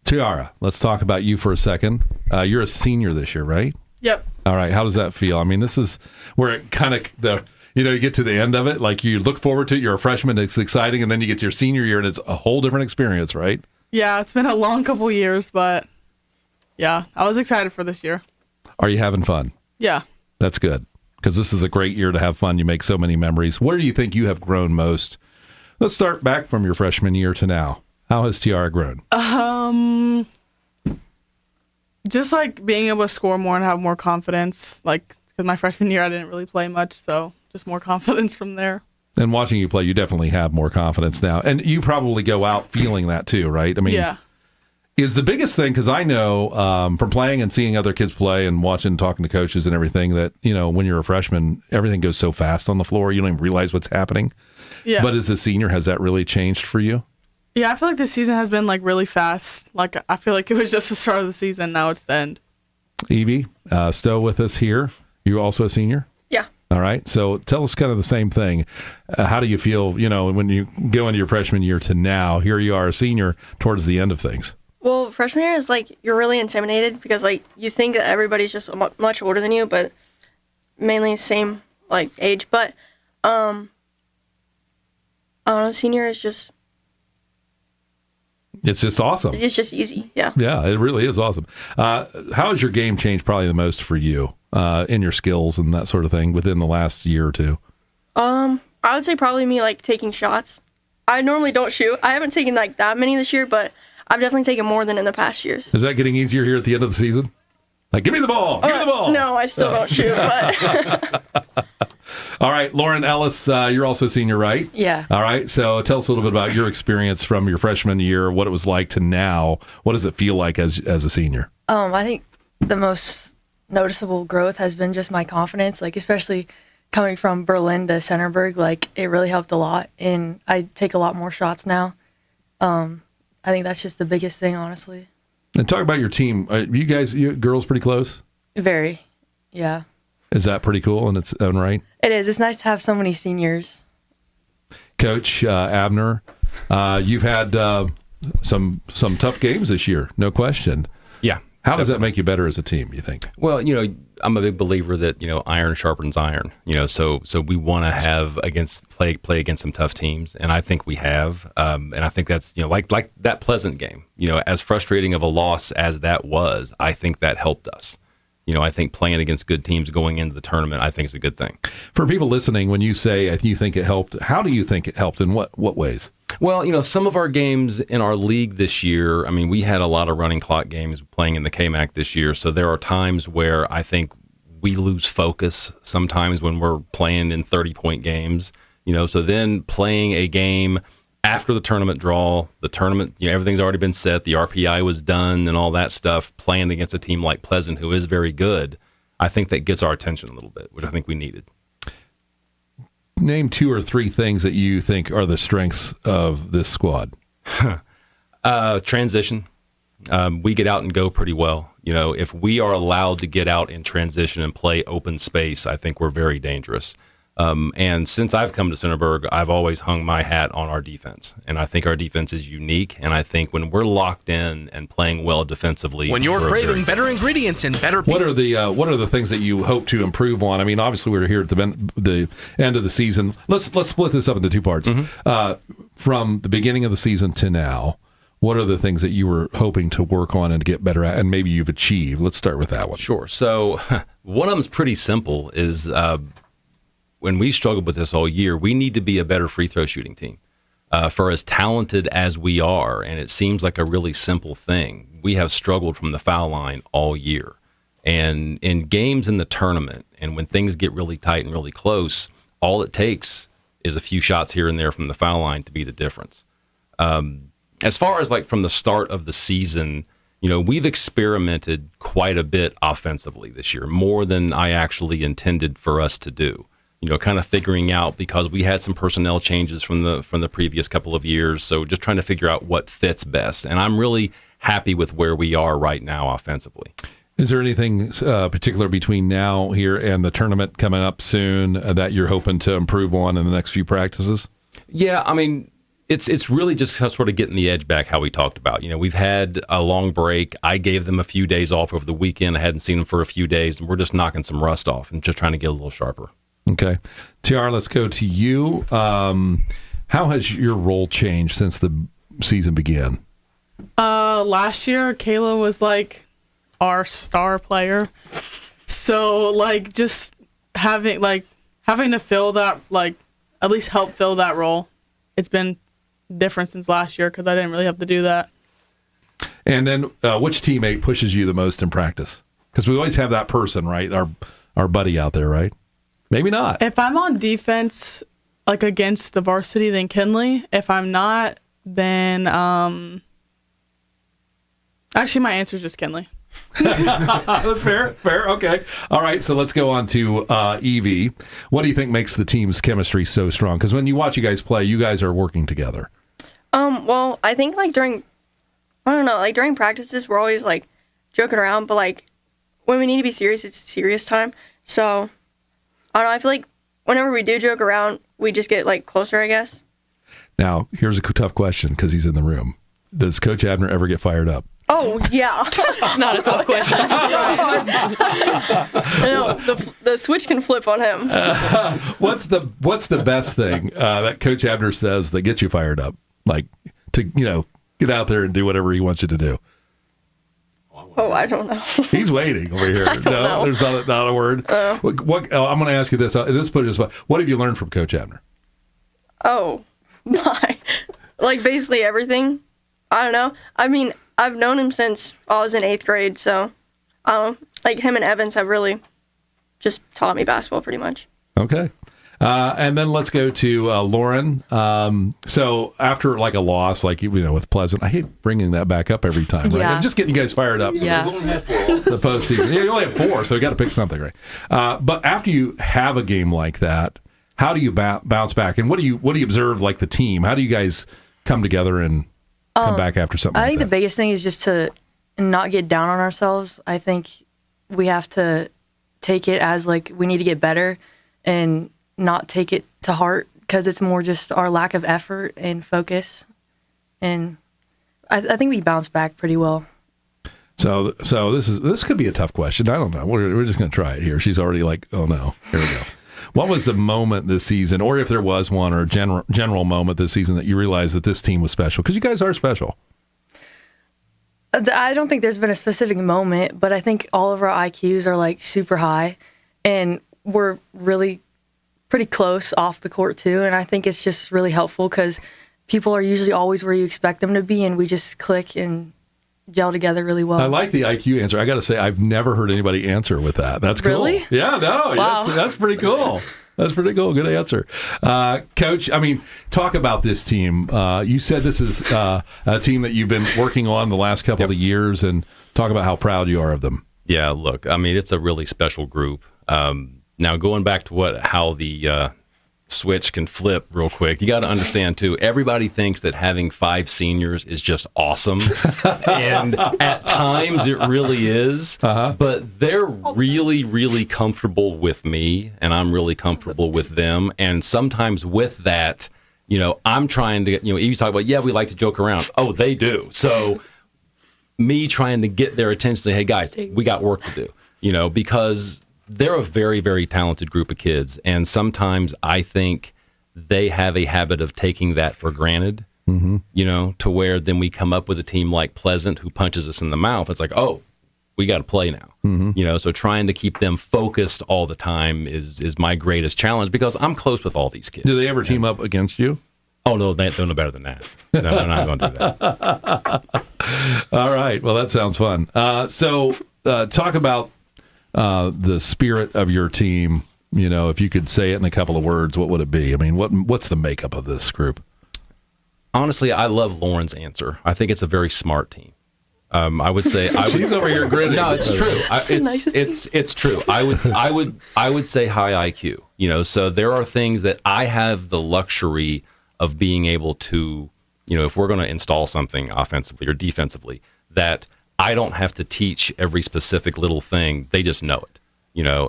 Speaker 1: Tiara, let's talk about you for a second. You're a senior this year, right?
Speaker 19: Yep.
Speaker 1: All right. How does that feel? I mean, this is where it kind of you get to the end of it. Like you look forward to it. You're a freshman. It's exciting. And then you get to your senior year and it's a whole different experience, right?
Speaker 19: Yeah, it's been a long couple years, but yeah, I was excited for this year.
Speaker 1: Are you having fun?
Speaker 19: Yeah.
Speaker 1: That's good, because this is a great year to have fun. You make so many memories. Where do you think you have grown most? Let's start back from your freshman year to now. How has Tiara grown?
Speaker 19: Just like being able to score more and have more confidence. Like, because my freshman year I didn't really play much, so just more confidence from there.
Speaker 1: And watching you play, you definitely have more confidence now. And you probably go out feeling that too, right? I mean,
Speaker 19: yeah.
Speaker 1: Is the biggest thing, because I know from playing and seeing other kids play and watching, talking to coaches and everything, that, when you're a freshman, everything goes so fast on the floor, you don't even realize what's happening.
Speaker 19: Yeah.
Speaker 1: But as a senior, has that really changed for you?
Speaker 19: Yeah, I feel like this season has been like really fast. Like, I feel like it was just the start of the season. Now it's the end.
Speaker 1: Evie, still with us here. You also a senior?
Speaker 12: Yeah.
Speaker 1: All right. So tell us kind of the same thing. How do you feel, when you go into your freshman year to now, here you are a senior towards the end of things?
Speaker 20: Well, freshman year is like you're really intimidated because like you think that everybody's just much older than you, but mainly same like age. But I don't know, senior is just
Speaker 1: it's just awesome.
Speaker 20: It's just easy. Yeah.
Speaker 1: Yeah, it really is awesome. How has your game changed probably the most for you in your skills and that sort of thing within the last year or two?
Speaker 20: I would say probably me like taking shots. I normally don't shoot. I haven't taken like that many this year, but I've definitely taken more than in the past years.
Speaker 1: Is that getting easier here at the end of the season? Like, give me the ball. Give me the ball.
Speaker 20: No, I still don't shoot. But
Speaker 1: All right, Lauren Ellis, you're also a senior, right?
Speaker 3: Yeah.
Speaker 1: All right, so tell us a little bit about your experience from your freshman year, what it was like to now. What does it feel like as a senior?
Speaker 21: I think the most noticeable growth has been just my confidence, like especially coming from Berlin to Centerburg. Like, it really helped a lot, and I take a lot more shots now. I think that's just the biggest thing, honestly.
Speaker 1: And talk about your team. You girls pretty close?
Speaker 21: Very, yeah.
Speaker 1: Is that pretty cool in its own right?
Speaker 21: It is. It's nice to have so many seniors.
Speaker 1: Coach Abner, you've had some tough games this year, no question.
Speaker 18: Yeah.
Speaker 1: How does that make you better as a team, you think?
Speaker 18: Well, I'm a big believer that, iron sharpens iron, so we want to have play against some tough teams. And I think we have. And I think that's, like that Pleasant game, as frustrating of a loss as that was, I think that helped us. I think playing against good teams going into the tournament, I think is a good thing.
Speaker 1: For people listening, when you say you think it helped, how do you think it helped? In what ways?
Speaker 18: Well, some of our games in our league this year, I mean, we had a lot of running clock games playing in the KMAC this year. So there are times where I think we lose focus sometimes when we're playing in 30-point games, so then playing a game after the tournament draw, the tournament, everything's already been set, the RPI was done and all that stuff, playing against a team like Pleasant, who is very good, I think that gets our attention a little bit, which I think we needed.
Speaker 1: Name 2 or 3 things that you think are the strengths of this squad.
Speaker 18: Transition. We get out and go pretty well. If we are allowed to get out in transition and play open space, I think we're very dangerous. And since I've come to Centerburg, I've always hung my hat on our defense. And I think our defense is unique. And I think when we're locked in and playing well defensively,
Speaker 14: when you're craving better ingredients and better people.
Speaker 1: What are the things that you hope to improve on? I mean, obviously we're here at the end of the season. Let's split this up into 2 parts. From the beginning of the season to now, what are the things that you were hoping to work on and get better at, and maybe you've achieved? Let's start with that one.
Speaker 18: Sure. So one of them's pretty simple is when we struggled with this all year, we need to be a better free throw shooting team. For as talented as we are, and it seems like a really simple thing, we have struggled from the foul line all year. And in games in the tournament, and when things get really tight and really close, all it takes is a few shots here and there from the foul line to be the difference. As far as like from the start of the season, we've experimented quite a bit offensively this year, more than I actually intended for us to do. Kind of figuring out, because we had some personnel changes from the previous couple of years. So just trying to figure out what fits best. And I'm really happy with where we are right now offensively.
Speaker 1: Is there anything particular between now here and the tournament coming up soon that you're hoping to improve on in the next few practices?
Speaker 18: Yeah, I mean, it's really just sort of getting the edge back, how we talked about. We've had a long break. I gave them a few days off over the weekend. I hadn't seen them for a few days, and we're just knocking some rust off and just trying to get a little sharper.
Speaker 1: Okay. Tiara, let's go to you. How has your role changed since the season began?
Speaker 19: Last year, Kayla was like our star player. So like just having to fill that, like at least help fill that role. It's been different since last year because I didn't really have to do that.
Speaker 1: And then which teammate pushes you the most in practice? Because we always have that person, right? Our buddy out there, right? Maybe not.
Speaker 19: If I'm on defense, like against the varsity, then Kinley. If I'm not, then actually my answer is just Kinley.
Speaker 1: That's fair. Okay. All right. So let's go on to Evie. What do you think makes the team's chemistry so strong? Because when you watch you guys play, you guys are working together.
Speaker 20: Well, I think like during practices, we're always like joking around, but like when we need to be serious, it's serious time. So I don't know. I feel like whenever we do joke around, we just get like closer, I guess.
Speaker 1: Now, here's a tough question because he's in the room. Does Coach Abner ever get fired up?
Speaker 20: Oh yeah,
Speaker 3: It's not a tough question.
Speaker 20: No, the switch can flip on him.
Speaker 1: What's the best thing that Coach Abner says that gets you fired up? Like to get out there and do whatever he wants you to do.
Speaker 20: Oh, I don't know.
Speaker 1: He's waiting over here. No, there's not a word. What I'm going to ask you this. Let's put it this way. What have you learned from Coach Abner?
Speaker 20: Oh my, like basically everything. I don't know. I mean, I've known him since I was in 8th grade, so like him and Evans have really just taught me basketball pretty much.
Speaker 1: Okay. And then let's go to Lauren. So after like a loss, like with Pleasant, I hate bringing that back up every time. Right?
Speaker 21: Yeah.
Speaker 1: I'm just getting you guys fired up.
Speaker 21: Yeah.
Speaker 1: The postseason. Yeah, you only have 4, so you got to pick something, right? But after you have a game like that, how do you bounce back? And what do you observe like the team? How do you guys come together and come back after something?
Speaker 21: I
Speaker 1: like
Speaker 21: think
Speaker 1: that?
Speaker 21: the biggest thing is just to not get down on ourselves. I think we have to take it as like we need to get better and not take it to heart because it's more just our lack of effort and focus. And I think we bounce back pretty well.
Speaker 1: So this could be a tough question. I don't know. We're just going to try it here. She's already like, oh no, here we go. What was the moment this season, or if there was one, or a general moment this season that you realized that this team was special? Because you guys are special.
Speaker 21: I don't think there's been a specific moment, but I think all of our IQs are like super high, and we're really pretty close off the court too. And I think it's just really helpful because people are usually always where you expect them to be, and we just click and gel together really well.
Speaker 1: I like the IQ answer. I got to say, I've never heard anybody answer with that. That's cool.
Speaker 21: Really?
Speaker 1: Yeah, no,
Speaker 21: Wow.
Speaker 1: that's pretty cool. That's pretty cool. Good answer. Coach, I mean, talk about this team. You said this is a team that you've been working on the last couple of years, and talk about how proud you are of them.
Speaker 18: Yeah, look, I mean, it's a really special group. Now, going back to how the switch can flip real quick, you got to understand, too, everybody thinks that having 5 seniors is just awesome. And at times it really is. But they're really, really comfortable with me, and I'm really comfortable with them. And sometimes with that, I'm trying to, you talk about, we like to joke around. Oh, they do. So me trying to get their attention, say, hey, guys, we got work to do, because they're a very, very talented group of kids. And sometimes I think they have a habit of taking that for granted, to where then we come up with a team like Pleasant who punches us in the mouth. It's like, oh, we got to play now. So trying to keep them focused all the time is my greatest challenge because I'm close with all these kids.
Speaker 1: Do they ever team up against you?
Speaker 18: Oh, no, they're no better than that. No, they're not going to do that.
Speaker 1: All right. Well, that sounds fun. So talk about the spirit of your team. If you could say it in a couple of words, what would it be? I mean, what's the makeup of this group?
Speaker 18: Honestly, I love Lauren's answer. I think it's a very smart team. I would say
Speaker 1: she's over here grinning.
Speaker 18: No, it's true. It's true. I would say high IQ. So there are things that I have the luxury of being able to, if we're going to install something offensively or defensively, that I don't have to teach every specific little thing. They just know it.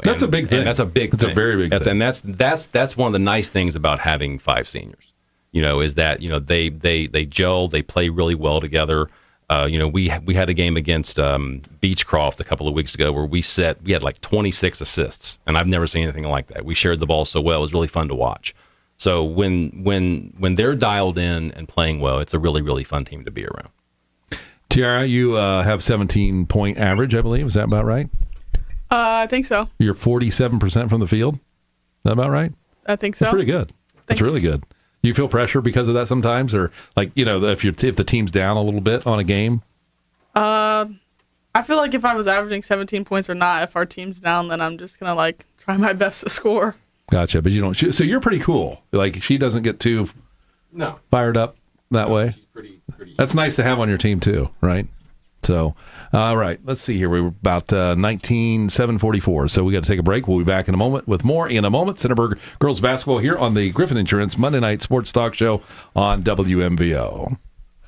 Speaker 1: That's a big thing.
Speaker 18: That's a big thing.
Speaker 1: That's a very big thing.
Speaker 18: And that's one of the nice things about having 5 seniors. Is that they gel, they play really well together. We had a game against Beechcroft a couple of weeks ago where we had like 26 assists, and I've never seen anything like that. We shared the ball so well; it was really fun to watch. So when they're dialed in and playing well, it's a really, really fun team to be around.
Speaker 1: Tiara, you have 17-point average, I believe. Is that about right?
Speaker 19: I think so.
Speaker 1: You're 47% from the field? Is that about right?
Speaker 19: I think so.
Speaker 1: That's pretty good. That's really good. You feel pressure because of that sometimes? Or, like, if the team's down a little bit on a game?
Speaker 19: I feel like if I was averaging 17 points or not, if our team's down, then I'm just going to, try my best to score.
Speaker 1: Gotcha. But you don't. So you're pretty cool. Like, she doesn't get too fired up that way. She's pretty. That's nice to have on your team, too, right? So, all right, let's see here. We were about 7:44, so we got to take a break. We'll be back in a moment with more in a moment. Centerburg girls basketball here on the Griffin Insurance Monday Night Sports Talk Show on WMVO.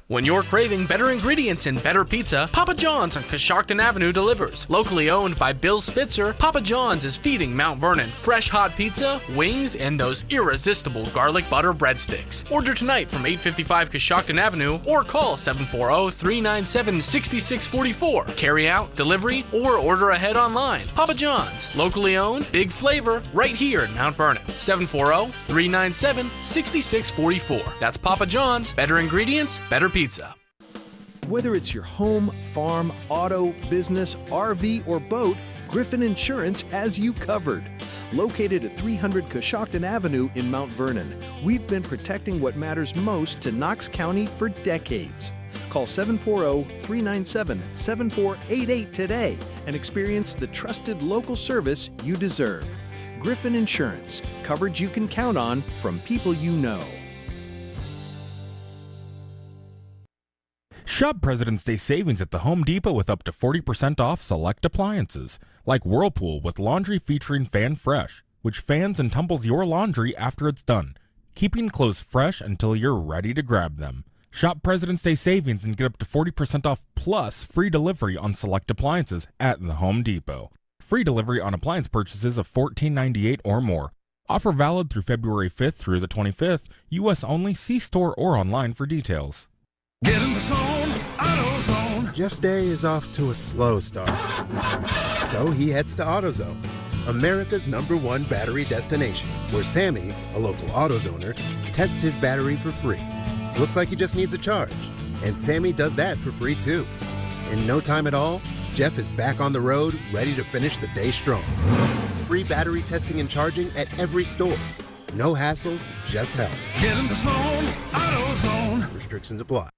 Speaker 14: When you're craving better ingredients and better pizza, Papa John's on Coshocton Avenue delivers. Locally owned by Bill Spitzer, Papa John's is feeding Mount Vernon fresh hot pizza, wings, and those irresistible garlic butter breadsticks. Order tonight from 855 Coshocton Avenue or call 740-397-6644. Carry out, delivery, or order ahead online. Papa John's, locally owned, big flavor, right here in Mount Vernon. 740-397-6644. That's Papa John's. Better ingredients, better pizza.
Speaker 15: Whether it's your home, farm, auto, business, RV, or boat, Griffin Insurance has you covered. Located at 300 Coshocton Avenue in Mount Vernon, we've been protecting what matters most to Knox County for decades. Call 740-397-7488 today and experience the trusted local service you deserve. Griffin Insurance, coverage you can count on from people you know.
Speaker 16: Shop President's Day savings at the Home Depot with up to 40% off select appliances, like Whirlpool with laundry featuring Fan Fresh, which fans and tumbles your laundry after it's done, keeping clothes fresh until you're ready to grab them. Shop President's Day savings and get up to 40% off plus free delivery on select appliances at the Home Depot. Free delivery on appliance purchases of $14.98 or more. Offer valid through February 5th through the 25th. U.S. only. See store or online for details.
Speaker 9: Get in the zone, AutoZone.
Speaker 17: Jeff's day is off to a slow start. So he heads to AutoZone, America's #1 battery destination, where Sammy, a local AutoZoner, tests his battery for free. Looks like he just needs a charge. And Sammy does that for free too. In no time at all, Jeff is back on the road, ready to finish the day strong. Free battery testing and charging at every store. No hassles, just help.
Speaker 9: Get in the zone, AutoZone.
Speaker 17: Restrictions apply.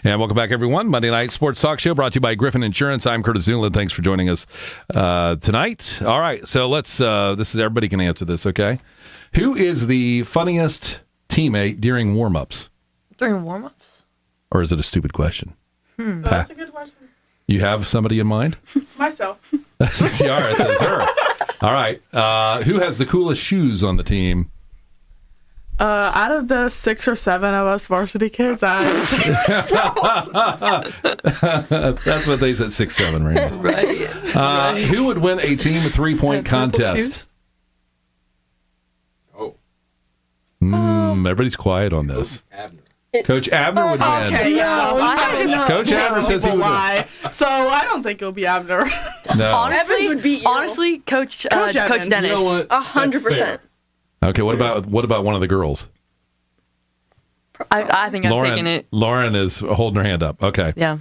Speaker 1: And welcome back, everyone. Monday Night Sports Talk Show brought to you by Griffin Insurance. I'm Curtis Zulan. Thanks for joining us tonight. All right, so let's, this is, everybody can answer this, okay? Who is the funniest teammate during warm-ups?
Speaker 21: During warm-ups?
Speaker 1: Or is it a stupid question?
Speaker 19: That's a good question.
Speaker 1: You have somebody in mind?
Speaker 19: Myself.
Speaker 1: Ciara says her. All right. Who has the coolest shoes on the team?
Speaker 19: Out of the 6 or 7 of us varsity kids, I would say
Speaker 1: That's what they said, 6, 7, right?
Speaker 21: Right.
Speaker 1: Who would win a team 3-point contest? Everybody's quiet on this. Coach Abner would win.
Speaker 19: Okay, yeah.
Speaker 1: Coach Abner says he would
Speaker 19: lie. So I don't think it'll be Abner.
Speaker 1: No.
Speaker 3: Honestly, Coach
Speaker 19: Evans.
Speaker 3: Dennis.
Speaker 1: You know what?
Speaker 20: 100%.
Speaker 1: Okay, what about one of the girls?
Speaker 3: I think I'm taking it.
Speaker 1: Lauren is holding her hand up. Okay.
Speaker 3: Yeah.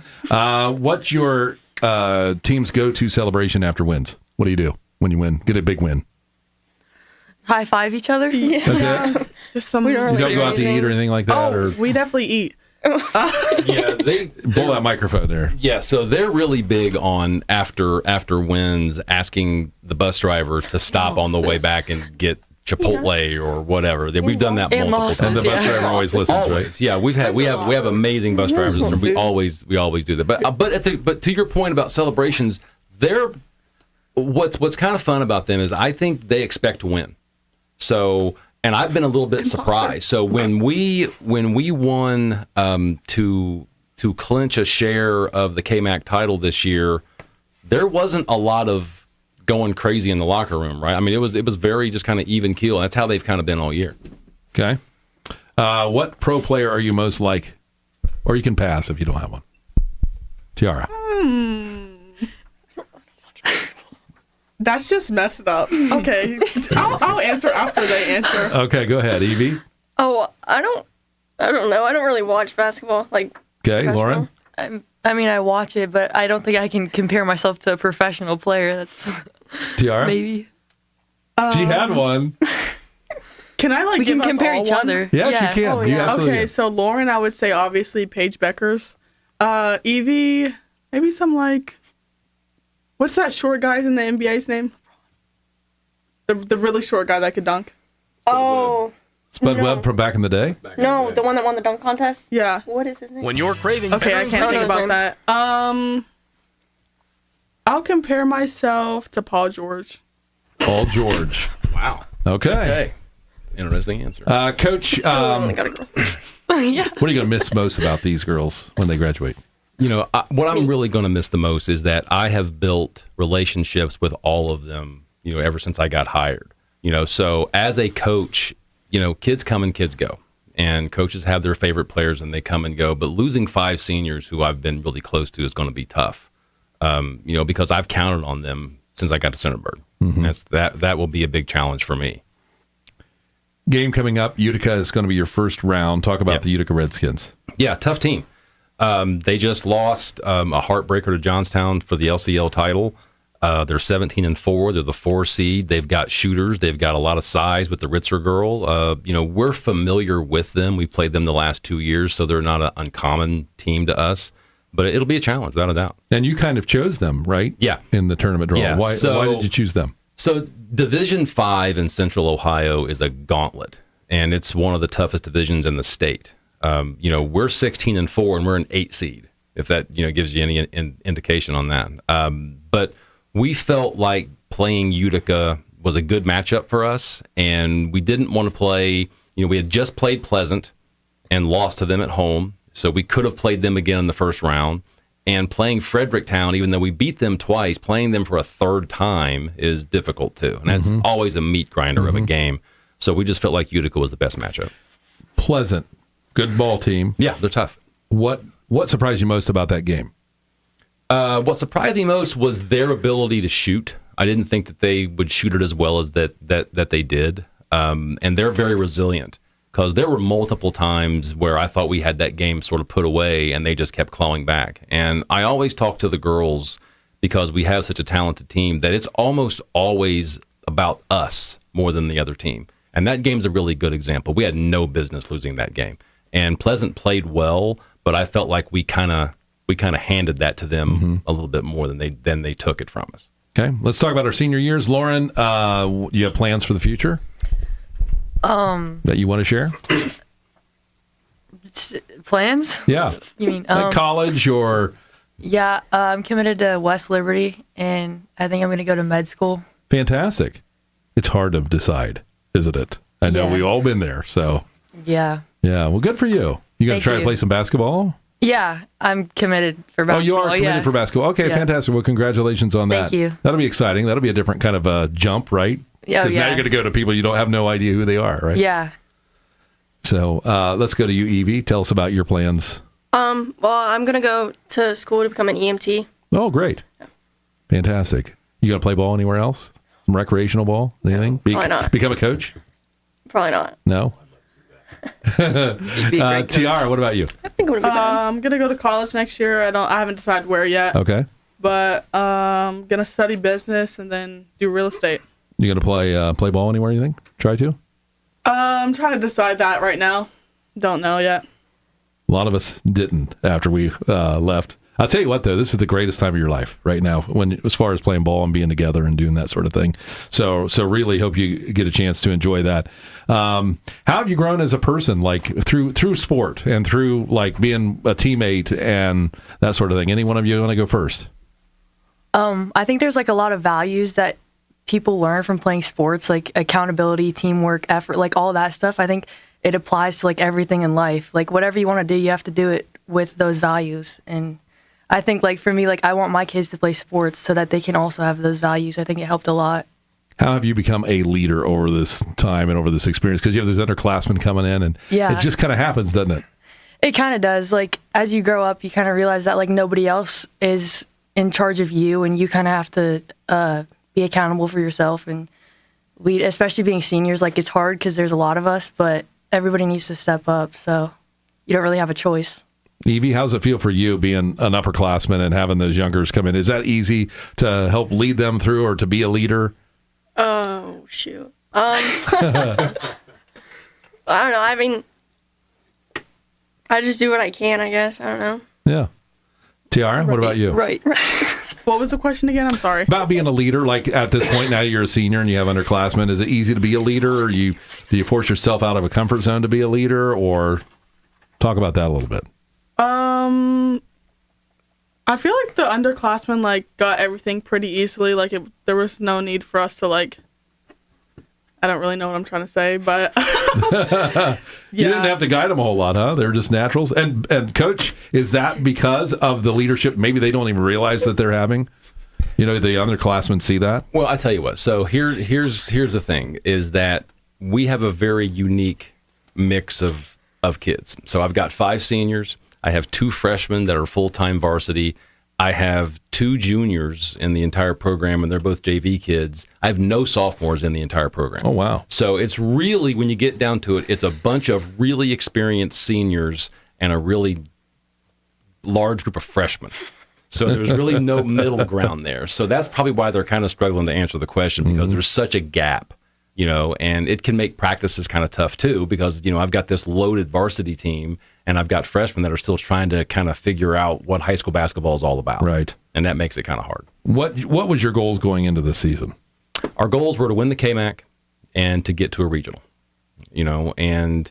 Speaker 1: What's your team's go-to celebration after wins? What do you do when you win? Get a big win.
Speaker 3: High five each other.
Speaker 19: Yeah.
Speaker 1: That's it?
Speaker 19: Just some.
Speaker 1: You don't go out to eat or anything like that?
Speaker 19: Oh, we definitely eat.
Speaker 18: Yeah, they
Speaker 1: pull that microphone there.
Speaker 18: Yeah, so they're really big on after wins, asking the bus driver to stop on the way back and get Chipotle or whatever. We've done that multiple times.
Speaker 1: And the bus driver always listens, right?
Speaker 18: Yeah, we have amazing bus drivers, and we always do that. But to your point about celebrations, what's kind of fun about them is I think they expect to win. So, and I've been a little bit surprised. So when we won to clinch a share of the KMAC title this year, there wasn't a lot of going crazy in the locker room, right? I mean, it was very just kind of even keel. That's how they've kind of been all year.
Speaker 1: Okay. What pro player are you most like? Or you can pass if you don't have one. Tiara.
Speaker 19: That's just messed up. Okay, I'll answer after they answer.
Speaker 1: Okay, go ahead, Evie.
Speaker 20: Oh, I don't know. I don't really watch basketball.
Speaker 1: Okay, Lauren.
Speaker 21: I mean, I watch it, but I don't think I can compare myself to a professional player. That's
Speaker 1: Tiara?
Speaker 21: maybe.
Speaker 1: She had one.
Speaker 19: Can I
Speaker 21: We
Speaker 19: give
Speaker 21: can
Speaker 19: us
Speaker 21: compare
Speaker 19: all
Speaker 21: each
Speaker 19: one?
Speaker 21: other.
Speaker 1: Yes, you can. You absolutely
Speaker 19: Okay,
Speaker 1: can.
Speaker 19: so Lauren, I would say obviously Paige Beckers. Evie, maybe some like, what's that short guy's in the NBA's name? The really short guy that could dunk.
Speaker 20: Oh.
Speaker 1: Spud
Speaker 20: No.
Speaker 1: Webb from back in the day?
Speaker 20: No, the one that won the dunk contest?
Speaker 19: Yeah.
Speaker 20: What is his name?
Speaker 14: When you're craving
Speaker 19: Okay, I
Speaker 14: better
Speaker 19: can't think
Speaker 14: ingredients-
Speaker 19: about that. I'll compare myself to Paul George.
Speaker 1: Paul George.
Speaker 18: Wow.
Speaker 1: Okay.
Speaker 18: Interesting answer.
Speaker 1: Coach, what are you going to miss most about these girls when they graduate?
Speaker 18: You know, what I'm really going to miss the most is that I have built relationships with all of them, you know, ever since I got hired. You know, so as a coach, you know, kids come and kids go. And coaches have their favorite players and they come and go. But losing 5 seniors who I've been really close to is going to be tough, you know, because I've counted on them since I got to Centerburg. That will be a big challenge for me.
Speaker 1: Game coming up. Utica is going to be your first round. Talk about the Utica Redskins.
Speaker 18: Yeah, tough team. They just lost a heartbreaker to Johnstown for the LCL title. They're 17-4. They're the 4 seed. They've got shooters. They've got a lot of size with the Ritzer girl. You know, we're familiar with them. We played them the last 2 years, so they're not an uncommon team to us. But it'll be a challenge, without a doubt.
Speaker 1: And you kind of chose them, right?
Speaker 18: Yeah.
Speaker 1: In the tournament draw.
Speaker 18: Yeah,
Speaker 1: Why did you choose them?
Speaker 18: So Division 5 in Central Ohio is a gauntlet, and it's one of the toughest divisions in the state. You know, we're 16-4, and we're an 8 seed, if that, you know, gives you any indication on that. But we felt like playing Utica was a good matchup for us, and we didn't want to play, you know, we had just played Pleasant and lost to them at home, so we could have played them again in the first round. And playing Fredericktown, even though we beat them twice, playing them for a third time is difficult too. And that's always a meat grinder of a game. So we just felt like Utica was the best matchup.
Speaker 1: Pleasant, good ball team.
Speaker 18: Yeah, they're tough.
Speaker 1: What surprised you most about that game?
Speaker 18: What surprised me most was their ability to shoot. I didn't think that they would shoot it as well as that they did. And they're very resilient, because there were multiple times where I thought we had that game sort of put away and they just kept clawing back. And I always talk to the girls, because we have such a talented team, that it's almost always about us more than the other team. And that game's a really good example. We had no business losing that game. And Pleasant played well, but I felt like we kind of handed that to them a little bit more than they took it from us.
Speaker 1: Okay, let's talk about our senior years. Lauren, you have plans for the future that you want to share?
Speaker 21: Plans?
Speaker 1: Yeah.
Speaker 21: You mean
Speaker 1: Like college or?
Speaker 21: Yeah, I'm committed to West Liberty, and I think I'm going to go to med school.
Speaker 1: Fantastic. It's hard to decide, isn't it? I know
Speaker 21: Yeah.
Speaker 1: we've all been there. So,
Speaker 21: Yeah.
Speaker 1: yeah. Well, good for you. You going
Speaker 21: Thank
Speaker 1: to try to
Speaker 21: you.
Speaker 1: play some basketball?
Speaker 21: Yeah, I'm committed for basketball.
Speaker 1: Oh, you are committed
Speaker 21: yeah.
Speaker 1: for basketball. Okay,
Speaker 21: Yeah.
Speaker 1: fantastic. Well, congratulations on that.
Speaker 21: Thank you.
Speaker 1: That'll be exciting. That'll be a different kind of jump, right?
Speaker 21: Yeah,
Speaker 1: Because now
Speaker 21: yeah.
Speaker 1: you're going to go to people you don't have no idea who they are, right?
Speaker 21: Yeah.
Speaker 1: So let's go to you, Evie. Tell us about your plans.
Speaker 20: Well, I'm gonna go to school to become an EMT.
Speaker 1: Oh, great. Fantastic. You going to play ball anywhere else? Some recreational ball? Anything?
Speaker 20: Probably not.
Speaker 1: Become a coach?
Speaker 20: Probably not.
Speaker 1: No? Tiara, what about you?
Speaker 20: I think I'm gonna be fine.
Speaker 19: I'm gonna go to college next year. I haven't decided where yet.
Speaker 1: Okay.
Speaker 19: But gonna study business and then do real estate.
Speaker 1: You going to play ball anywhere, you think? Try to?
Speaker 19: I'm trying to decide that right now. Don't know yet.
Speaker 1: A lot of us didn't after we left. I'll tell you what, though, this is the greatest time of your life right now, as far as playing ball and being together and doing that sort of thing. So really hope you get a chance to enjoy that. How have you grown as a person, like through sport and through like being a teammate and that sort of thing? Any one of you want to go first?
Speaker 21: I think there's like a lot of values that people learn from playing sports, like accountability, teamwork, effort, like all that stuff. I think it applies to like everything in life. Like whatever you want to do, you have to do it with those values. And I think like for me, like I want my kids to play sports so that they can also have those values. I think it helped a lot.
Speaker 1: How have you become a leader over this time and over this experience? Because you have those underclassmen coming in, and
Speaker 21: Yeah.
Speaker 1: it just kind of happens, doesn't it?
Speaker 21: It kind of does. Like as you grow up, you kind of realize that like nobody else is in charge of you, and you kind of have to be accountable for yourself and lead. Especially being seniors, like it's hard because there's a lot of us, but everybody needs to step up. So you don't really have a choice.
Speaker 1: Evie, how's it feel for you being an upperclassman and having those youngers come in? Is that easy to help lead them through or to be a leader?
Speaker 20: Oh, shoot. I don't know. I mean, I just do what I can, I guess. I don't know.
Speaker 1: Yeah. Tiara, what about you?
Speaker 20: Right.
Speaker 19: What was the question again? I'm sorry.
Speaker 1: About being a leader, like at this point now you're a senior and you have underclassmen. Is it easy to be a leader, or do you force yourself out of a comfort zone to be a leader, or talk about that a little bit?
Speaker 19: I feel like the underclassmen got everything pretty easily. There was no need for us to I don't really know what I'm trying to say, but
Speaker 1: You didn't have to guide them a whole lot, huh? They're just naturals. And Coach, is that because of the leadership? Maybe they don't even realize that they're having. The underclassmen see that.
Speaker 18: Well, I tell you what. So here's the thing: is that we have a very unique mix of kids. So I've got 5 seniors. I have 2 freshmen that are full-time varsity. I have 2 juniors in the entire program, and they're both JV kids. I have no sophomores in the entire program.
Speaker 1: Oh, wow.
Speaker 18: So it's really, when you get down to it, it's a bunch of really experienced seniors and a really large group of freshmen. So there's really no middle ground there. So that's probably why they're kind of struggling to answer the question, because there's such a gap, and it can make practices kind of tough too, because, I've got this loaded varsity team and I've got freshmen that are still trying to kind of figure out what high school basketball is all about.
Speaker 1: Right.
Speaker 18: And that makes it kind of hard.
Speaker 1: What was your goals going into the season?
Speaker 18: Our goals were to win the KMAC and to get to a regional, and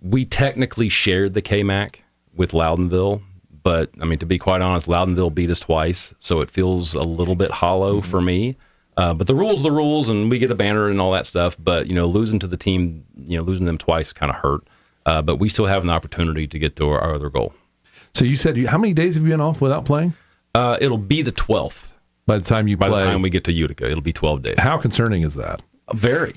Speaker 18: we technically shared the KMAC with Loudonville. But, I mean, to be quite honest, Loudonville beat us twice, so it feels a little bit hollow for me. But the rules are the rules, and we get a banner and all that stuff. But, losing to the team, losing them twice kind of hurt. But we still have an opportunity to get to our other goal.
Speaker 1: So you said, how many days have you been off without playing?
Speaker 18: It'll be the 12th.
Speaker 1: By the time
Speaker 18: By the time we get to Utica, it'll be 12 days.
Speaker 1: How concerning is that?
Speaker 18: Very,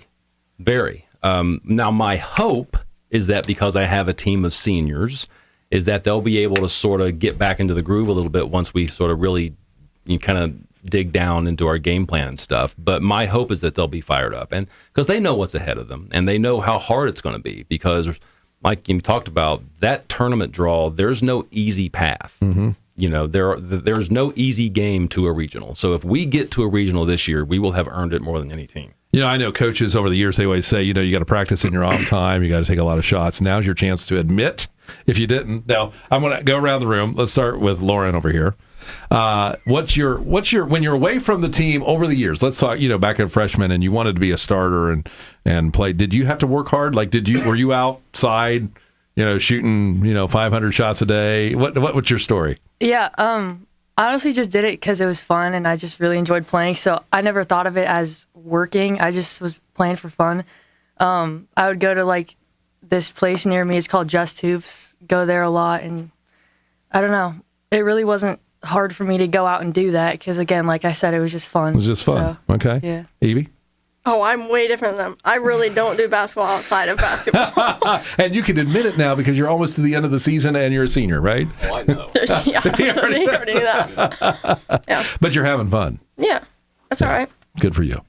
Speaker 18: very. Now, my hope is that because I have a team of seniors, is that they'll be able to sort of get back into the groove a little bit once we sort of really kind of dig down into our game plan and stuff. But my hope is that they'll be fired up, and because they know what's ahead of them and they know how hard it's going to be, because like you talked about, that tournament draw, there's no easy path.
Speaker 1: Mm-hmm.
Speaker 18: There's no easy game to a regional. So if we get to a regional this year, we will have earned it more than any team.
Speaker 1: I know coaches over the years, they always say, you got to practice in your off time. You got to take a lot of shots. Now's your chance to admit if you didn't. Now, I'm going to go around the room. Let's start with Lauren over here. What's your when you're away from the team over the years? Let's talk, back at freshman and you wanted to be a starter and play. Did you have to work hard? Were you outside, shooting, 500 shots a day? What's your story?
Speaker 21: Yeah, I honestly just did it because it was fun and I just really enjoyed playing. So I never thought of it as working. I just was playing for fun. I would go to this place near me. It's called Just Hoops. Go there a lot, and I don't know. It really wasn't hard for me to go out and do that because, again, like I said, it was just fun.
Speaker 1: It was just fun.
Speaker 21: So,
Speaker 1: okay.
Speaker 21: Yeah.
Speaker 1: Evie?
Speaker 20: Oh, I'm way different than them. I really don't do basketball outside of basketball.
Speaker 1: And you can admit it now because you're almost to the end of the season and you're a senior, right?
Speaker 18: Oh, I know.
Speaker 20: Yeah, I already knew that. Yeah.
Speaker 1: But you're having fun.
Speaker 20: Yeah, that's all right.
Speaker 1: Good for you.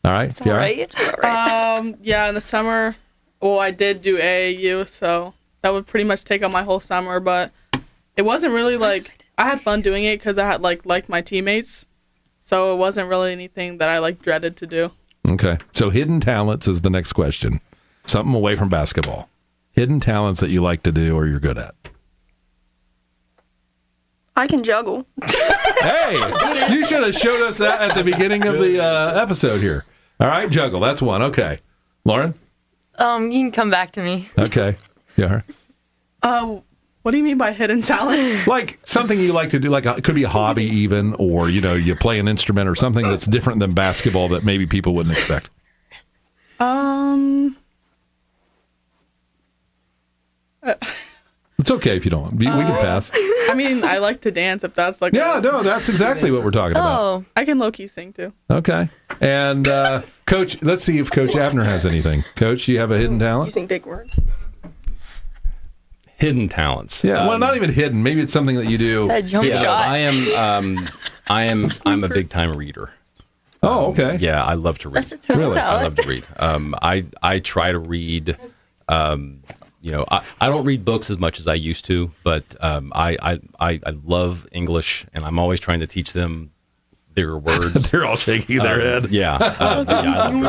Speaker 1: All right.
Speaker 20: It's all right. It's all right.
Speaker 19: Yeah, in the summer, I did do AAU, so that would pretty much take up my whole summer, but it wasn't really I had fun doing it because I had liked my teammates, so it wasn't really anything that I dreaded to do.
Speaker 1: Okay. So hidden talents is the next question. Something away from basketball. Hidden talents that you like to do or you're good at.
Speaker 20: I can juggle.
Speaker 1: Hey, you should have showed us that at the beginning of the episode here. All right, juggle. That's one. Okay. Lauren?
Speaker 21: You can come back to me.
Speaker 1: Okay. Yeah.
Speaker 19: What do you mean by hidden talent?
Speaker 1: Like something you like to do, it could be a hobby even, or, you play an instrument or something that's different than basketball that maybe people wouldn't expect. It's okay if you don't. We can pass.
Speaker 19: I mean, I like to dance if that's
Speaker 1: Yeah, no, that's exactly what we're talking about.
Speaker 19: Oh. I can low-key sing too.
Speaker 1: Okay. And Coach, let's see if Coach Abner has anything. Coach, do you have a hidden talent?
Speaker 20: Using big words.
Speaker 18: Hidden talents.
Speaker 1: Yeah, well, not even hidden. Maybe it's something that you do.
Speaker 21: That jump shot.
Speaker 18: I'm a big time reader.
Speaker 1: Oh, okay.
Speaker 18: Yeah, I love to read.
Speaker 20: That's a talent.
Speaker 18: I love to read. I try to read I don't read books as much as I used to, but I love English, and I'm always trying to teach them bigger words.
Speaker 1: They're all shaking their head.
Speaker 18: Yeah. I love reading.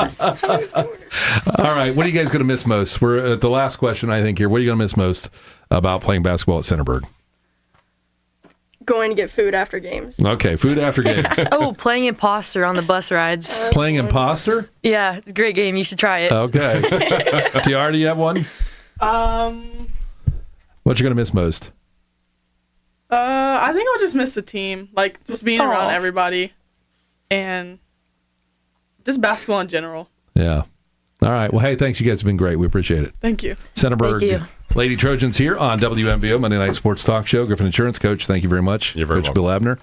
Speaker 1: All right. What are you guys going to miss most? We're at the last question, I think, here. What are you going to miss most about playing basketball at Centerburg?
Speaker 20: Going to get food after games.
Speaker 1: Okay, food after games.
Speaker 21: Oh, playing imposter on the bus rides.
Speaker 1: Playing imposter?
Speaker 21: Yeah, it's a great game. You should try it.
Speaker 1: Okay. Do you already have one? What you going to miss most?
Speaker 19: I think I'll just miss the team, like just being around everybody, and just basketball in general.
Speaker 1: Yeah. All right. Well, hey, thanks. You guys have been great. We appreciate it.
Speaker 19: Thank you.
Speaker 1: Centerburg
Speaker 21: Thank you.
Speaker 1: Lady Trojans here on WMVO Monday Night Sports Talk Show. Griffin Insurance Coach, thank you very much.
Speaker 18: You're very
Speaker 1: Coach Bill Abner.